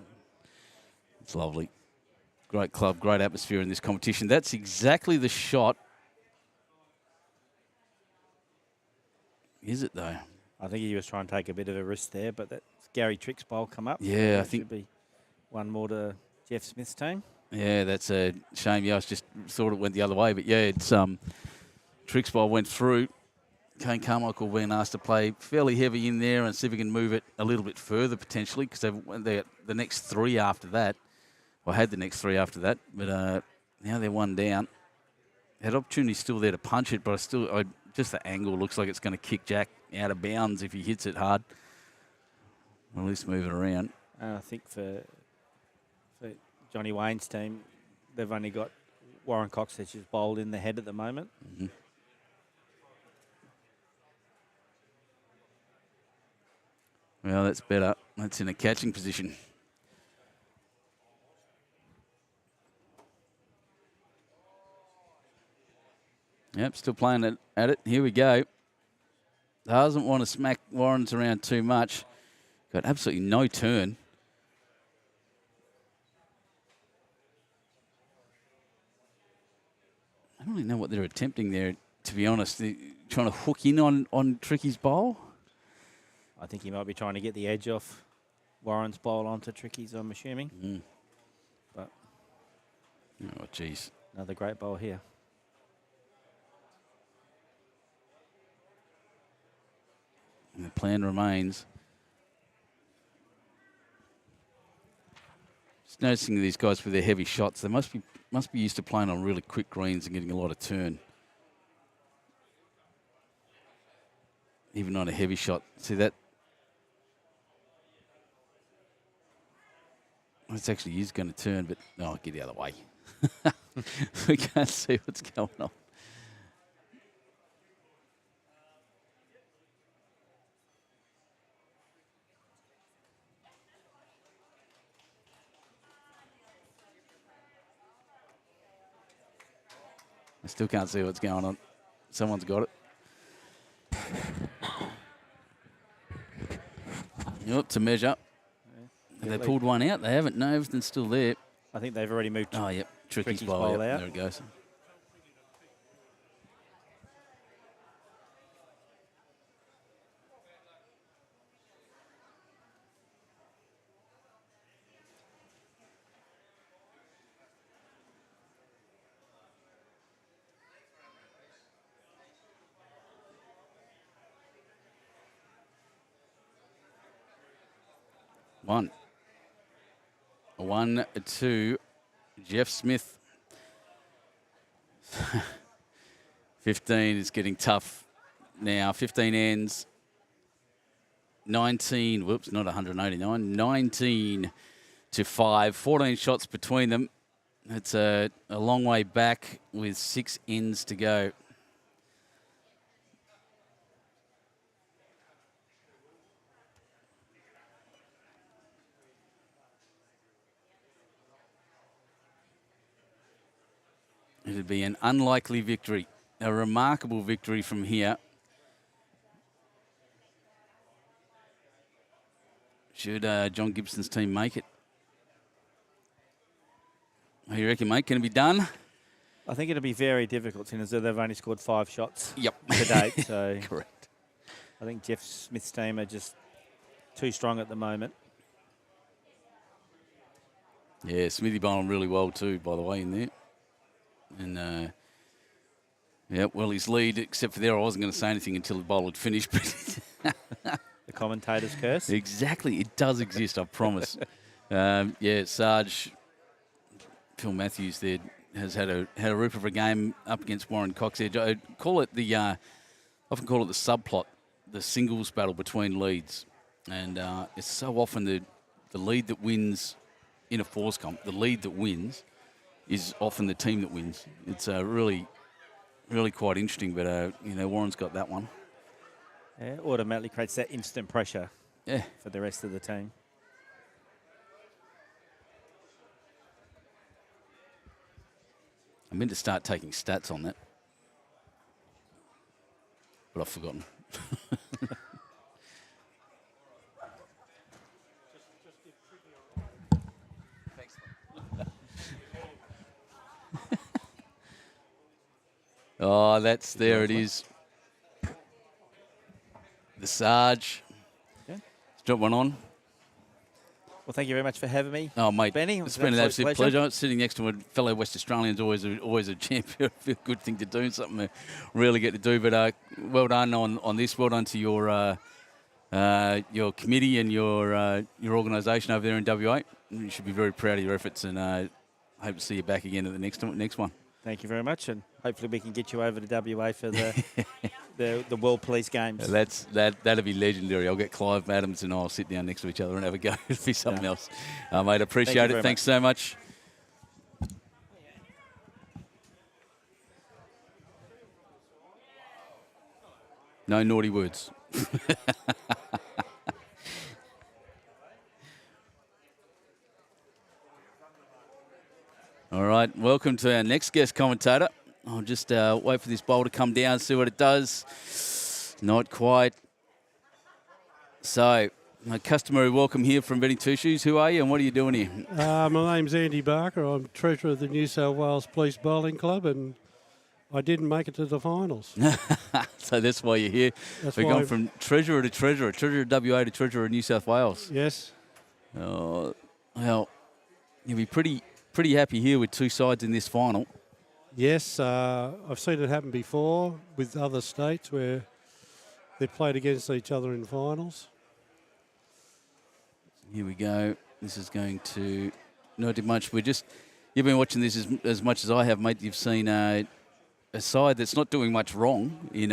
It's lovely. Great club, great atmosphere in this competition. That's exactly the shot. Is it, though? I think he was trying to take a bit of a risk there, but that's Gary Trick's bowl come up. Yeah, So I think should be 1 more to Jeff Smith's team. Yeah, that's a shame. Yeah, I just thought it went the other way, but yeah, it's Trick's bowl went through. Kane Carmichael being asked to play fairly heavy in there and see if he can move it a little bit further potentially, because they're the next 3 after that. Well, had the next 3 after that, but now they're 1 down. Had opportunity still there to punch it, but just the angle looks like it's going to kick Jack out of bounds if he hits it hard. Or at least move it around. I think for Johnny Wayne's team, they've only got Warren Coxedge's bowled in the head at the moment. Mm-hmm. Well, that's better. That's in a catching position. Yep, still playing at it. Here we go. Doesn't want to smack Warren's around too much. Got absolutely no turn. don't really know what they're attempting there, to be honest. They're trying to hook in on Tricky's bowl. I think he might be trying to get the edge off Warren's bowl onto Tricky's, I'm assuming. But Oh, geez. another great bowl here. And the plan remains. Just noticing these guys with their heavy shots, they must be used to playing on really quick greens and getting a lot of turn. Even on a heavy shot. See that? It's actually is going to turn, but no, get the other way. We can't see what's going on. I still can't see what's going on. Someone's got it. Yep, to measure. Have they pulled one out? They haven't. No, everything's still there. I think they've already moved. Oh, yep. Tricky's Tricky's bowl bowl out. out. There it goes. One. 1-2. Jeff Smith. 15 is getting tough now. 15 ends. 19. Whoops, not 189. 19 to 5. 14 shots between them. It's a long way back with 6 ends to go. It'd be an unlikely victory, a remarkable victory from here. Should John Gibson's team make it? What do you reckon, mate? Can it be done? I think it'll be very difficult, since they've only scored 5 shots Yep. to date. So Correct. I think Jeff Smith's team are just too strong at the moment. Yeah, Smithy bowling really well too, by the way, in there. And, yeah, well, his lead, except for there, I wasn't going to say anything until the bowl had finished. The commentator's curse. Exactly. It does exist, I promise. Yeah, Sarge, Phil Matthews there, has had a rip of a game up against Warren Coxedge. I call it often call it the subplot, the singles battle between leads. And it's so often the lead that wins in a fours comp, the lead that wins is often the team that wins. It's really, really quite interesting, but, Warren's got that one. Yeah, automatically creates that instant pressure for the rest of the team. I meant to start taking stats on that, but I've forgotten. Oh, there it is. The Sarge. Yeah. Drop one on. Well, thank you very much for having me. Oh, mate, Benny. it's been an absolute pleasure. Sitting next to a fellow West Australian is always a champion, a good thing to do, something to really get to do. But well done on this. Well done to your committee and your organisation over there in WA. You should be very proud of your efforts, and hope to see you back again at the next one. Thank you very much, and hopefully we can get you over to WA for the World Police Games. That'll be legendary. I'll get Clive Adams and I'll sit down next to each other and have a go. It'll be something else. Mate, appreciate it. Thanks so much. No naughty words. All right, welcome to our next guest commentator. I'll just wait for this bowl to come down, see what it does. Not quite. So, my customary welcome here from Betting Two Shoes. Who are you and what are you doing here? My name's Andy Barker. I'm treasurer of the New South Wales Police Bowling Club, and I didn't make it to the finals. So that's why you're here. That's We're why going from treasurer to treasurer, treasurer of WA to treasurer of New South Wales. Yes. Oh, well, you'll be pretty happy here with two sides in this final. Yes, I've seen it happen before with other states where they played against each other in finals. Here we go. This is going to not do much. You've been watching this as much as I have, mate. You've seen a side that's not doing much wrong in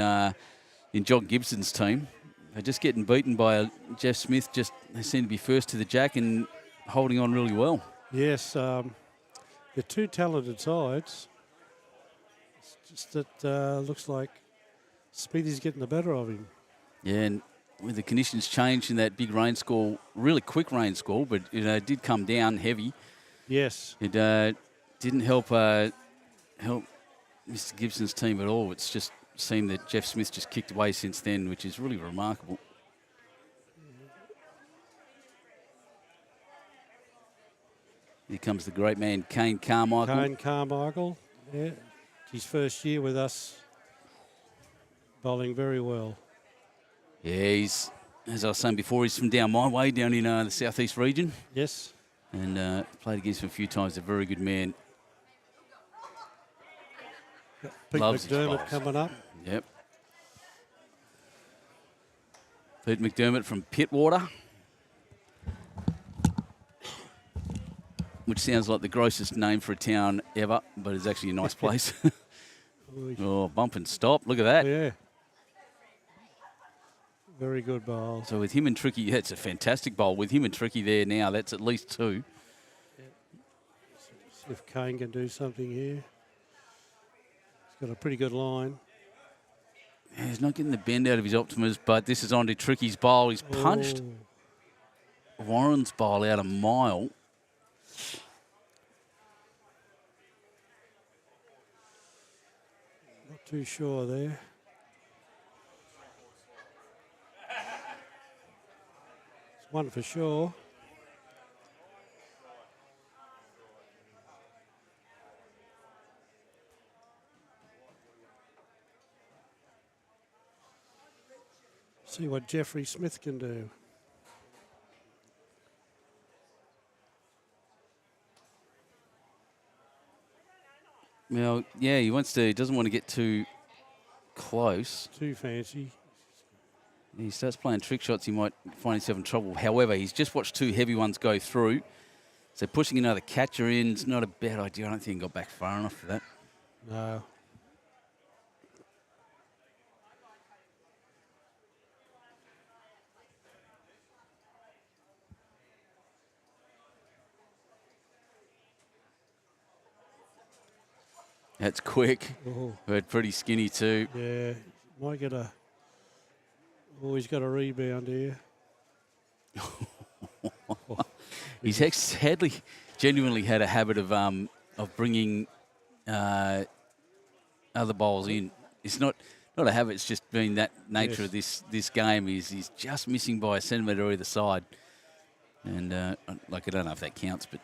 John Gibson's team. They're just getting beaten by Jeff Smith. They seem to be first to the jack and holding on really well. Yes, they're two talented sides. It's just that looks like Smithy's getting the better of him. Yeah, and with the conditions changed in that big rain squall, really quick rain squall, but it did come down heavy. Yes. It didn't help Mr. Gibson's team at all. It's just seemed that Jeff Smith just kicked away since then, which is really remarkable. Here comes the great man, Kane Carmichael. Kane Carmichael, yeah. His first year with us, bowling very well. Yeah, he's, as I was saying before, he's from down my way, down in the southeast region. Yes. And played against him a few times. A very good man. Pete Loves his McDermott bowls. coming up. Yep. Pete McDermott from Pittwater, which sounds like the grossest name for a town ever, but it's actually a nice place. Oh, bump and stop. Look at that. Yeah. Very good bowl. So with him and Tricky, yeah, it's a fantastic bowl. With him and Tricky there now, that's at least two. See if Kane can do something here. He's got a pretty good line. Yeah, he's not getting the bend out of his Optimas, but this is on to Tricky's bowl. He's punched Warren's bowl out a mile. Not too sure there. It's one for sure. See what Jeffrey Smith can do. Well, yeah, he doesn't want to get too close. Too fancy. He starts playing trick shots, he might find himself in trouble. However, he's just watched two heavy ones go through. So pushing another catcher in is not a bad idea. I don't think he got back far enough for that. No. That's quick, Oh, but pretty skinny too. yeah. Might get a... Oh, he's got a rebound here. He's sadly, genuinely had a habit of bringing other bowls in. It's not a habit. It's just been that nature of this game. He's just missing by a centimetre either side, and I don't know if that counts, but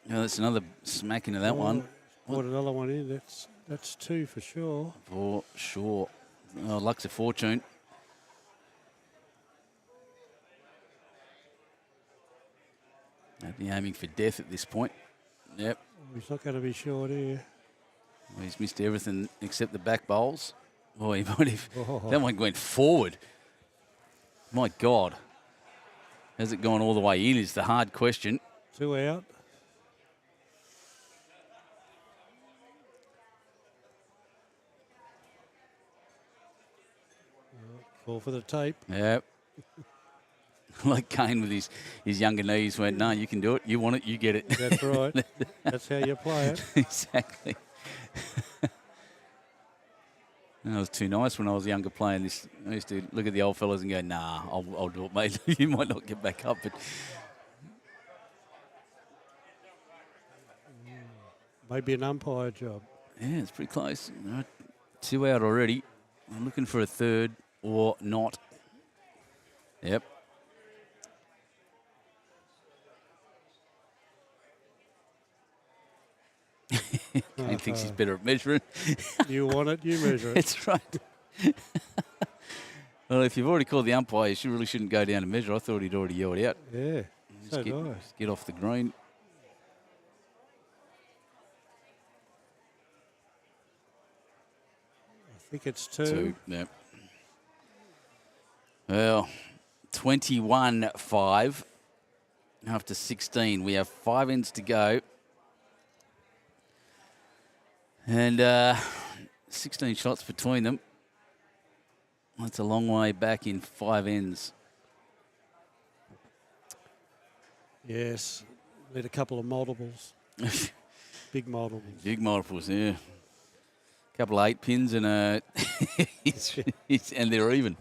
no, that's another smack into that one. Put another one in. That's two for sure. For sure. Oh, luck's a fortune. They'd be aiming for death at this point. Yep. He's not going to be short here. Well, he's missed everything except the back bowls. Oh, he might have. Oh. That one went forward. My God. Has it gone all the way in is the hard question. Two out. Call for the tape. Yep. Like Kane with his younger knees went, no, you can do it. You want it, you get it. That's right. That's how you play it. Exactly. That was too nice when I was younger playing this. I used to look at the old fellas and go, nah, I'll do it, mate. You might not get back up, but Maybe an umpire job. yeah, it's pretty close. All right, two out already. I'm looking for a third or not. Yep. thinks he's better at measuring. You want it, you measure it. That's right. Well, if you've already called the umpire, you really shouldn't go down and measure. I thought he'd already yelled out. Yeah, so Just nice. get off the green. I think it's 2. 2, yep. Well, 21-5 after 16. We have 5 ends to go. And 16 shots between them. That's a long way back in 5 ends. Yes, need a couple of multiples. Big multiples. Big multiples, yeah. Couple of 8 pins and and they're even.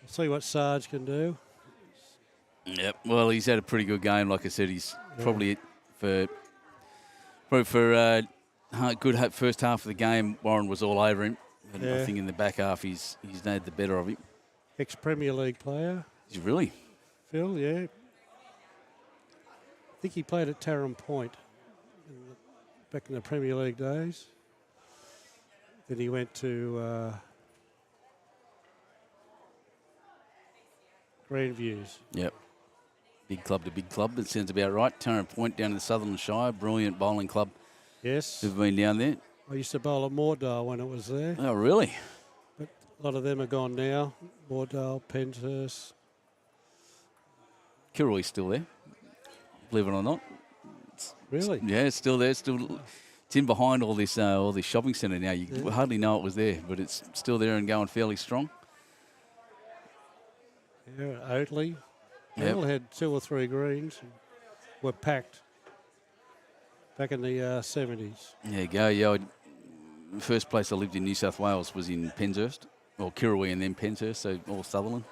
See what Sarge can do. Yep. Well, he's had a pretty good game. Like I said, he's probably for good first half of the game. Warren was all over him, and I think in the back half he's had the better of him. Ex-Premier League player. Is he really? Phil, yeah. I think he played at Taram Point back in the Premier League days. Then he went to Grandviews. Yep. Big club to big club. That sounds about right. Taram Point down in the Southern Shire. Brilliant bowling club. Yes. Who've been down there. I used to bowl at Moordale when it was there. Oh, really? But a lot of them are gone now. Moordale, Penshurst. Kirraw's still there, believe it or not. Really? Yeah, it's still there. It's in behind all this shopping centre now. You hardly know it was there, but it's still there and going fairly strong. Yeah, Oatley. They all had 2 or 3 greens and were packed back in the 70s. There you go. Yeah, the first place I lived in New South Wales was in Penshurst, or Kirrawee and then Penshurst, so all Sutherland.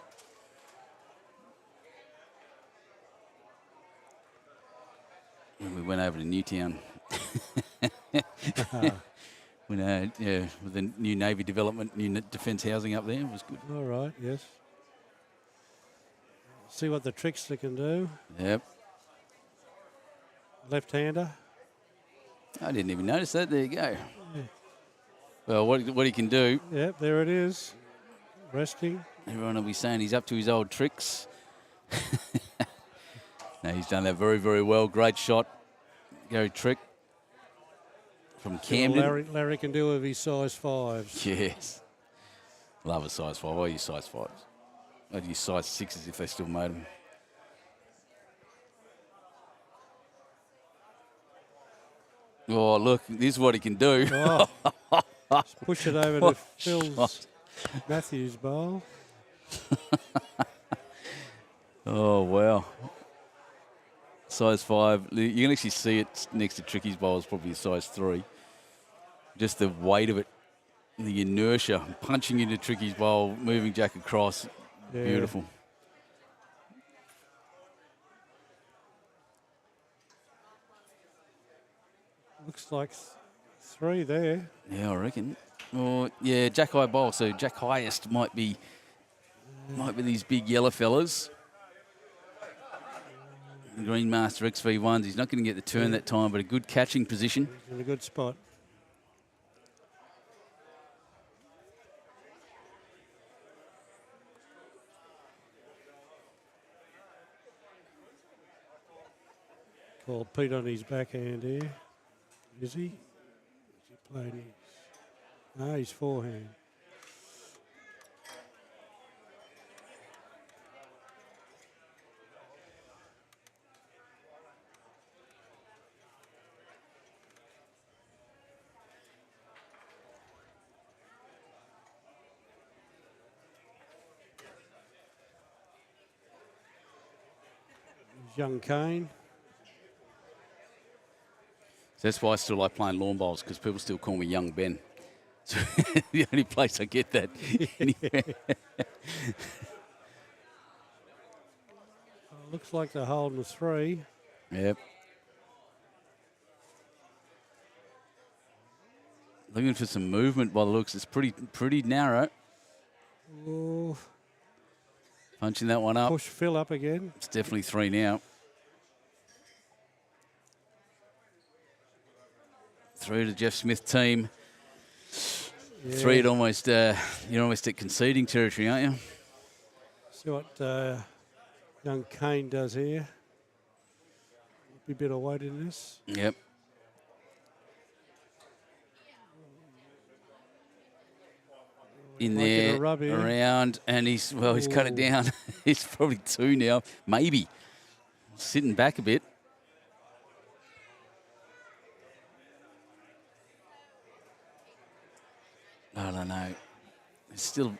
And we went over to Newtown. With the new Navy development, new defence housing up there. It was good. All right, yes. See what the trickster can do. Yep. Left-hander. I didn't even notice that. There you go. Yeah. Well, what he can do. Yep, there it is. Resting. Everyone will be saying he's up to his old tricks. No, he's done that very, very well. Great shot. Gary Trick from Camden. Larry can do with his size 5s. Yes. Love a size 5. I use size 5s. I'd use size 6s if they still made them. Oh, look, this is what he can do. Oh. Just push it over to Phil's Matthews bowl. Oh, wow. Size 5. You can actually see it next to Tricky's bowl. It's probably a size 3. Just the weight of it, the inertia, punching into Tricky's bowl, moving Jack across. Yeah. Beautiful. Looks like 3 there. Yeah, I reckon. Or yeah, Jack High bowl. So Jack Highest might be these big yellow fellas. Green Master XV1s. He's not going to get the turn that time, but a good catching position. He's in a good spot. Called Pete on his backhand here. Is he? Is he playing his? No, he's forehand. Young Kane. So that's why I still like playing lawn bowls, because people still call me Young Ben. So the only place I get that anywhere. Looks like they're holding a 3. Yep. Looking for some movement by the looks. It's pretty narrow. Oh. Punching that one up. Push Phil up again. It's definitely 3 now. through to Jeff Smith team. Yeah. 3 at almost, you're almost at conceding territory, aren't you? See what young Kane does here. Be a bit of weight in this. Yep. In Might get a there, rub here. around, and he's cut it Ooh. down. He's probably 2 now, maybe. Sitting back a bit. I don't know. It's still,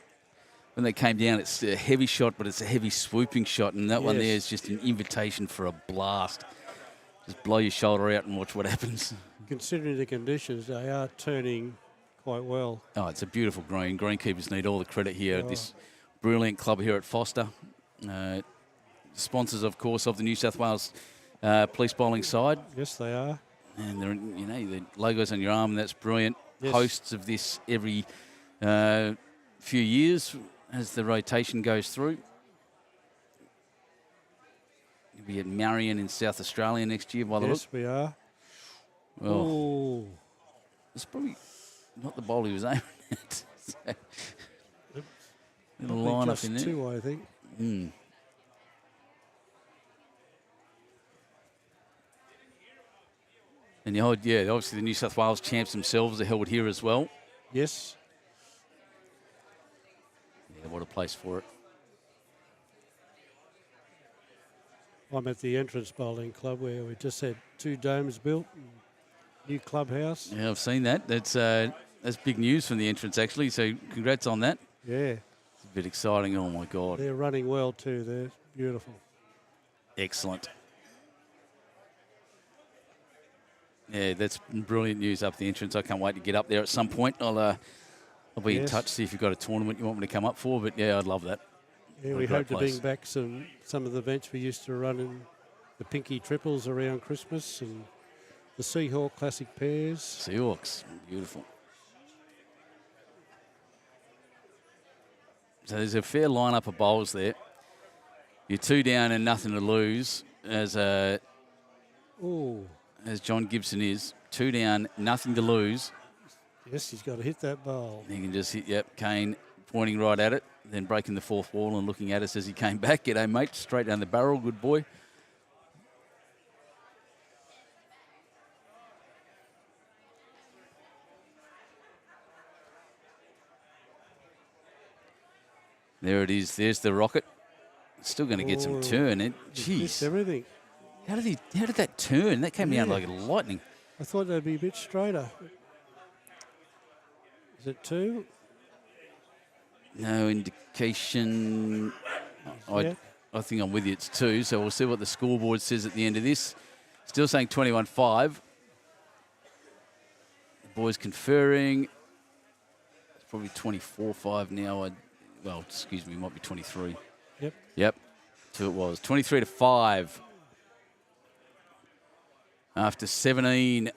when they came down, it's a heavy shot, but it's a heavy swooping shot, and that one there Yes. is just an invitation for a blast. Just blow your shoulder out and watch what happens. Considering the conditions, they are turning quite well. Oh, it's a beautiful green. Greenkeepers need all the credit here. Oh. This brilliant club here at Forster. Sponsors, of course, of the New South Wales police bowling side. Yes, they are. And they're, the logos on your arm, that's brilliant. Yes. Hosts of this every few years as the rotation goes through. You'll be at Marion in South Australia next year by the look. Yes, we are. Well, Oh, it's probably not the bowl he was aiming at. Little line up in there. 2, I think. Mm. And obviously the New South Wales champs themselves are held here as well. Yes. Yeah, what a place for it. I'm at the Entrance Bowling Club where we just had 2 domes built, new clubhouse. Yeah, I've seen that. That's big news from the entrance, actually. So congrats on that. Yeah, It's a bit exciting. Oh, my God. they're running well too. They're beautiful. Excellent. Yeah, that's brilliant news up the entrance. I can't wait to get up there at some point. I'll be in Yes. touch, see if you've got a tournament you want me to come up for. But, yeah, I'd love that. Yeah, What a we great hope to place. bring back some of the events we used to run in the Pinky Triples around Christmas and the Seahawk Classic Pairs. Seahawks, beautiful. So there's a fair lineup of bowls there. You're 2 down and nothing to lose, as Oh, John Gibson is. 2 down, nothing to lose. yes, he's got to hit that bowl. He can just hit, Kane pointing right at it, then breaking the 4th wall and looking at us as he came back. G'day, mate, straight down the barrel, good boy. There it is. There's the rocket. Still going to get some Oh, turn. He's missed Jeez, everything. how did that turn? That came down Yeah. like lightning. I thought they'd be a bit straighter. Is it 2? No indication. Yeah. I think I'm with you. It's 2. So we'll see what the scoreboard says at the end of this. Still saying 21-5. The boys conferring. It's probably 24-5 now. Well, excuse me, it might be 23. Yep. Yep. 2 it was. 23-5. After 17.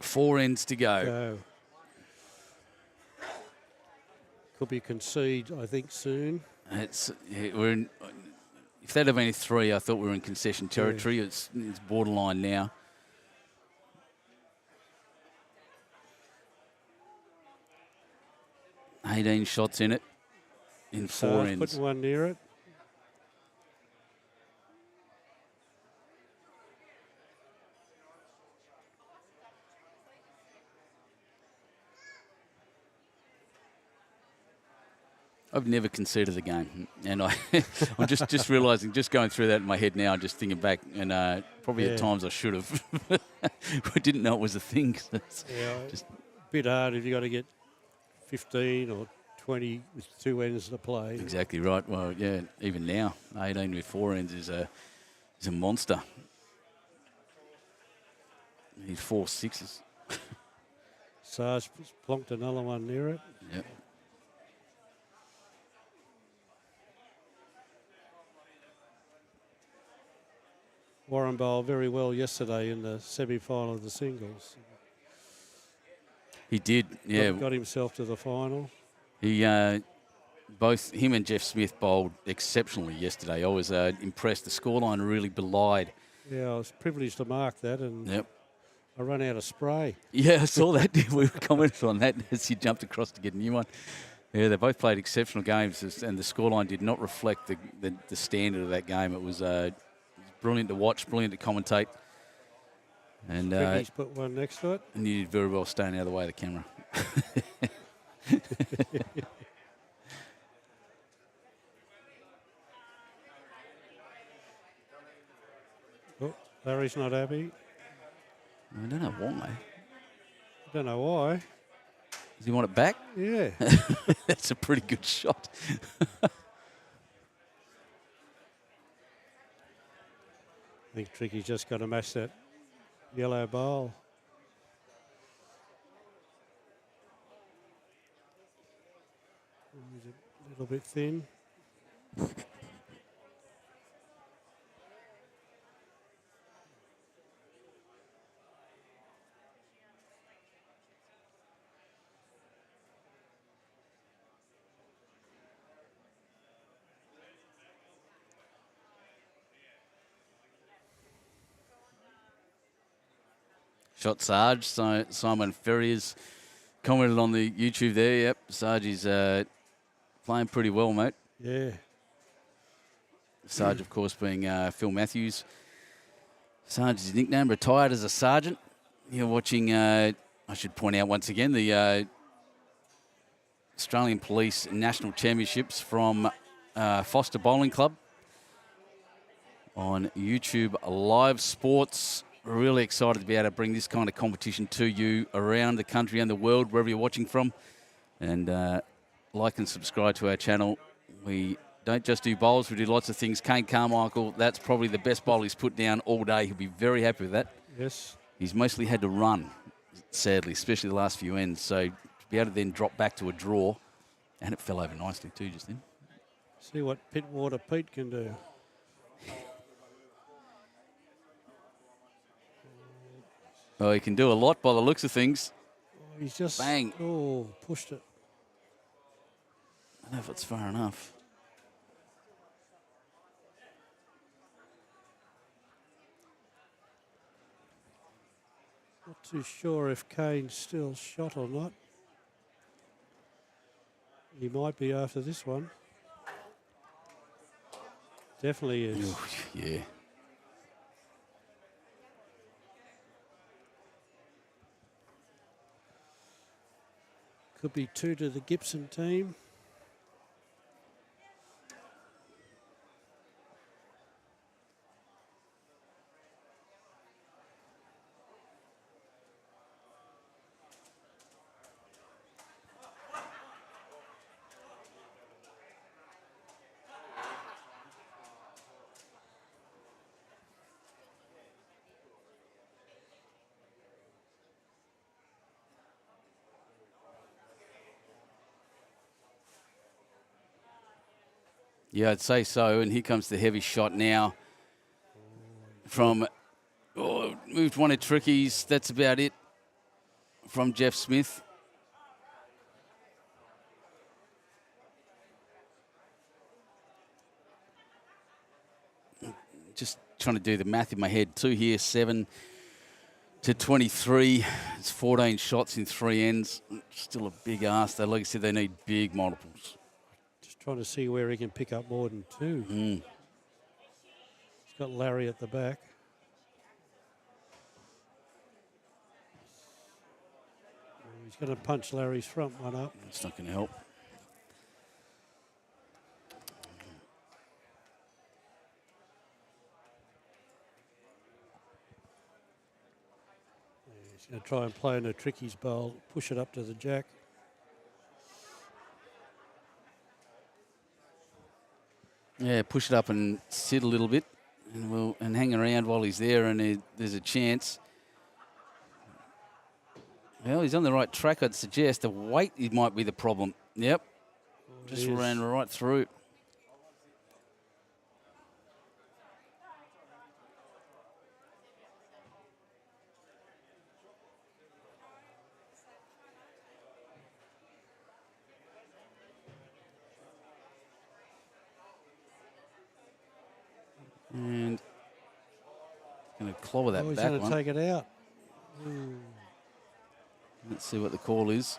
4 ends to go. Go. Could be concede, I think, soon. We're in. If that had been a 3, I thought we were in concession territory. It's borderline now. $18 shots in it in 4 Sarge ends. putting one near it. I've never conceded a game, and I'm just realising, just going through that in my head now, just thinking back, and probably Yeah. at times I should have. I didn't know it was a thing. Yeah, Just- bit hard if you got to get 15 or 20 with 2 ends to play. Exactly right. Well, yeah, even now, 18 with 4 ends is a monster. Need 4 6s. Sarge plonked another one near it. Yep. Warren bowled very well yesterday in the semi-final of the singles. He did. Yeah. Got himself to the final. He, both him and Jeff Smith bowled exceptionally yesterday. I was impressed. The scoreline really belied. Yeah, I was privileged to mark that, and Yep. I run out of spray. Yeah, I saw that. We commented on that as he jumped across to get a new one. Yeah, they both played exceptional games, and the scoreline did not reflect the standard of that game. It was brilliant to watch, brilliant to commentate. And Tricky's put one next to it. and you did very well staying out of the way of the camera. Oh, Larry's not happy. I don't know why. I don't know why. Does he want it back? Yeah. That's a pretty good shot. I think Tricky's just got to match that yellow bowl. He's a little bit thin. Shot Sarge. So Simon Ferrier's commented on the YouTube there. Yep, Sarge is playing pretty well, mate. Yeah. Sarge, of course, being Phil Matthews. Sarge's nickname, retired as a sergeant. You're watching, I should point out once again, the Australian Police National Championships from Forster Bowling Club on YouTube Live Sports. Really excited to be able to bring this kind of competition to you around the country and the world, wherever you're watching from. And like and subscribe to our channel. We don't just do bowls, we do lots of things. Kane Carmichael, that's probably the best bowl he's put down all day. He'll be very happy with that. Yes. He's mostly had to run, sadly, especially the last few ends. So to be able to then drop back to a draw, and it fell over nicely too just then. See what Pitwater Pete can do. Oh, he can do a lot by the looks of things. Oh, he's just Bang. Pushed it. I don't know if it's far enough. Not too sure if Kane's still shot or not. He might be after this one. Definitely is. Ooh, yeah. Could be 2 to the Gibson team. Yeah, I'd say so. And here comes the heavy shot now from, moved one of Tricky's. That's about it from Jeff Smith. Just trying to do the math in my head. 2 here, 7 to 23. It's 14 shots in 3 ends. Still a big ask, though. Like I said, they need big multiples. Trying to see where he can pick up more than 2. He's got Larry at the back. He's going to punch Larry's front one up. It's not going to help. He's going to try and play in a Tricky's bowl, push it up to the jack. Yeah, push it up and sit a little bit, and hang around while he's there, and there's a chance. Well, he's on the right track, I'd suggest. The weight might be the problem. Yep, just ran right through. And going to clobber that He's back going to one. take it out. Let's see what the call is.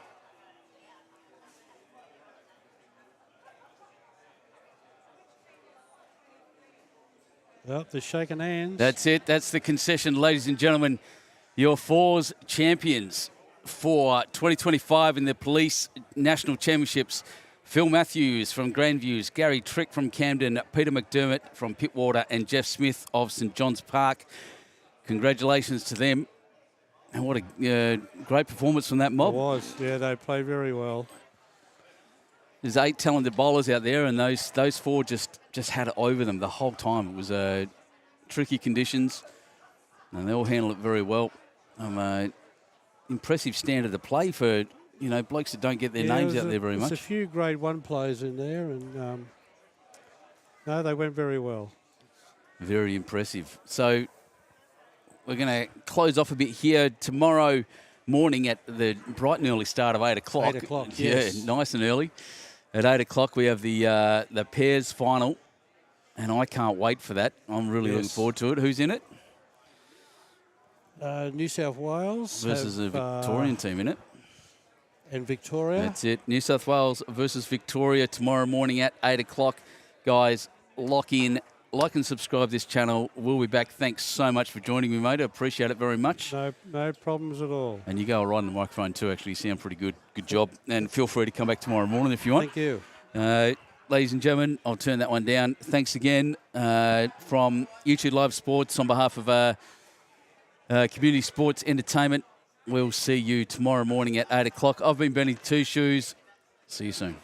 Oh, they're shaking hands. That's it. That's the concession, ladies and gentlemen. Your fours champions for 2025 in the Police National Championships. Phil Matthews from Grandviews, Gary Trick from Camden, Peter McDermott from Pittwater, and Jeff Smith of St John's Park. Congratulations to them. And what a great performance from that mob. It was. Yeah, they played very well. There's 8 talented bowlers out there, and those 4 just had it over them the whole time. It was tricky conditions, and they all handled it very well. Impressive standard of play for, blokes that don't get their names out there very much. There's a few Grade 1 players in there, and no, they went very well. Very impressive. So we're going to close off a bit here tomorrow morning at the bright and early start of 8 o'clock. 8 o'clock, yes. Yeah, nice and early. At 8 o'clock, we have the pairs final, and I can't wait for that. I'm really looking forward to it. Who's in it? New South Wales. Versus a Victorian team, innit? And Victoria. That's it. New South Wales versus Victoria tomorrow morning at 8 o'clock. Guys, lock in. Like and subscribe this channel. We'll be back. Thanks so much for joining me, mate. I appreciate it very much. No problems at all. And you go right on the microphone too, actually. You sound pretty good. Good job. And feel free to come back tomorrow morning if you want. Thank you. Ladies and gentlemen, I'll turn that one down. Thanks again from YouTube Live Sports on behalf of Community Sports Entertainment. We'll see you tomorrow morning at 8 o'clock. I've been Benny Two Shoes. See you soon.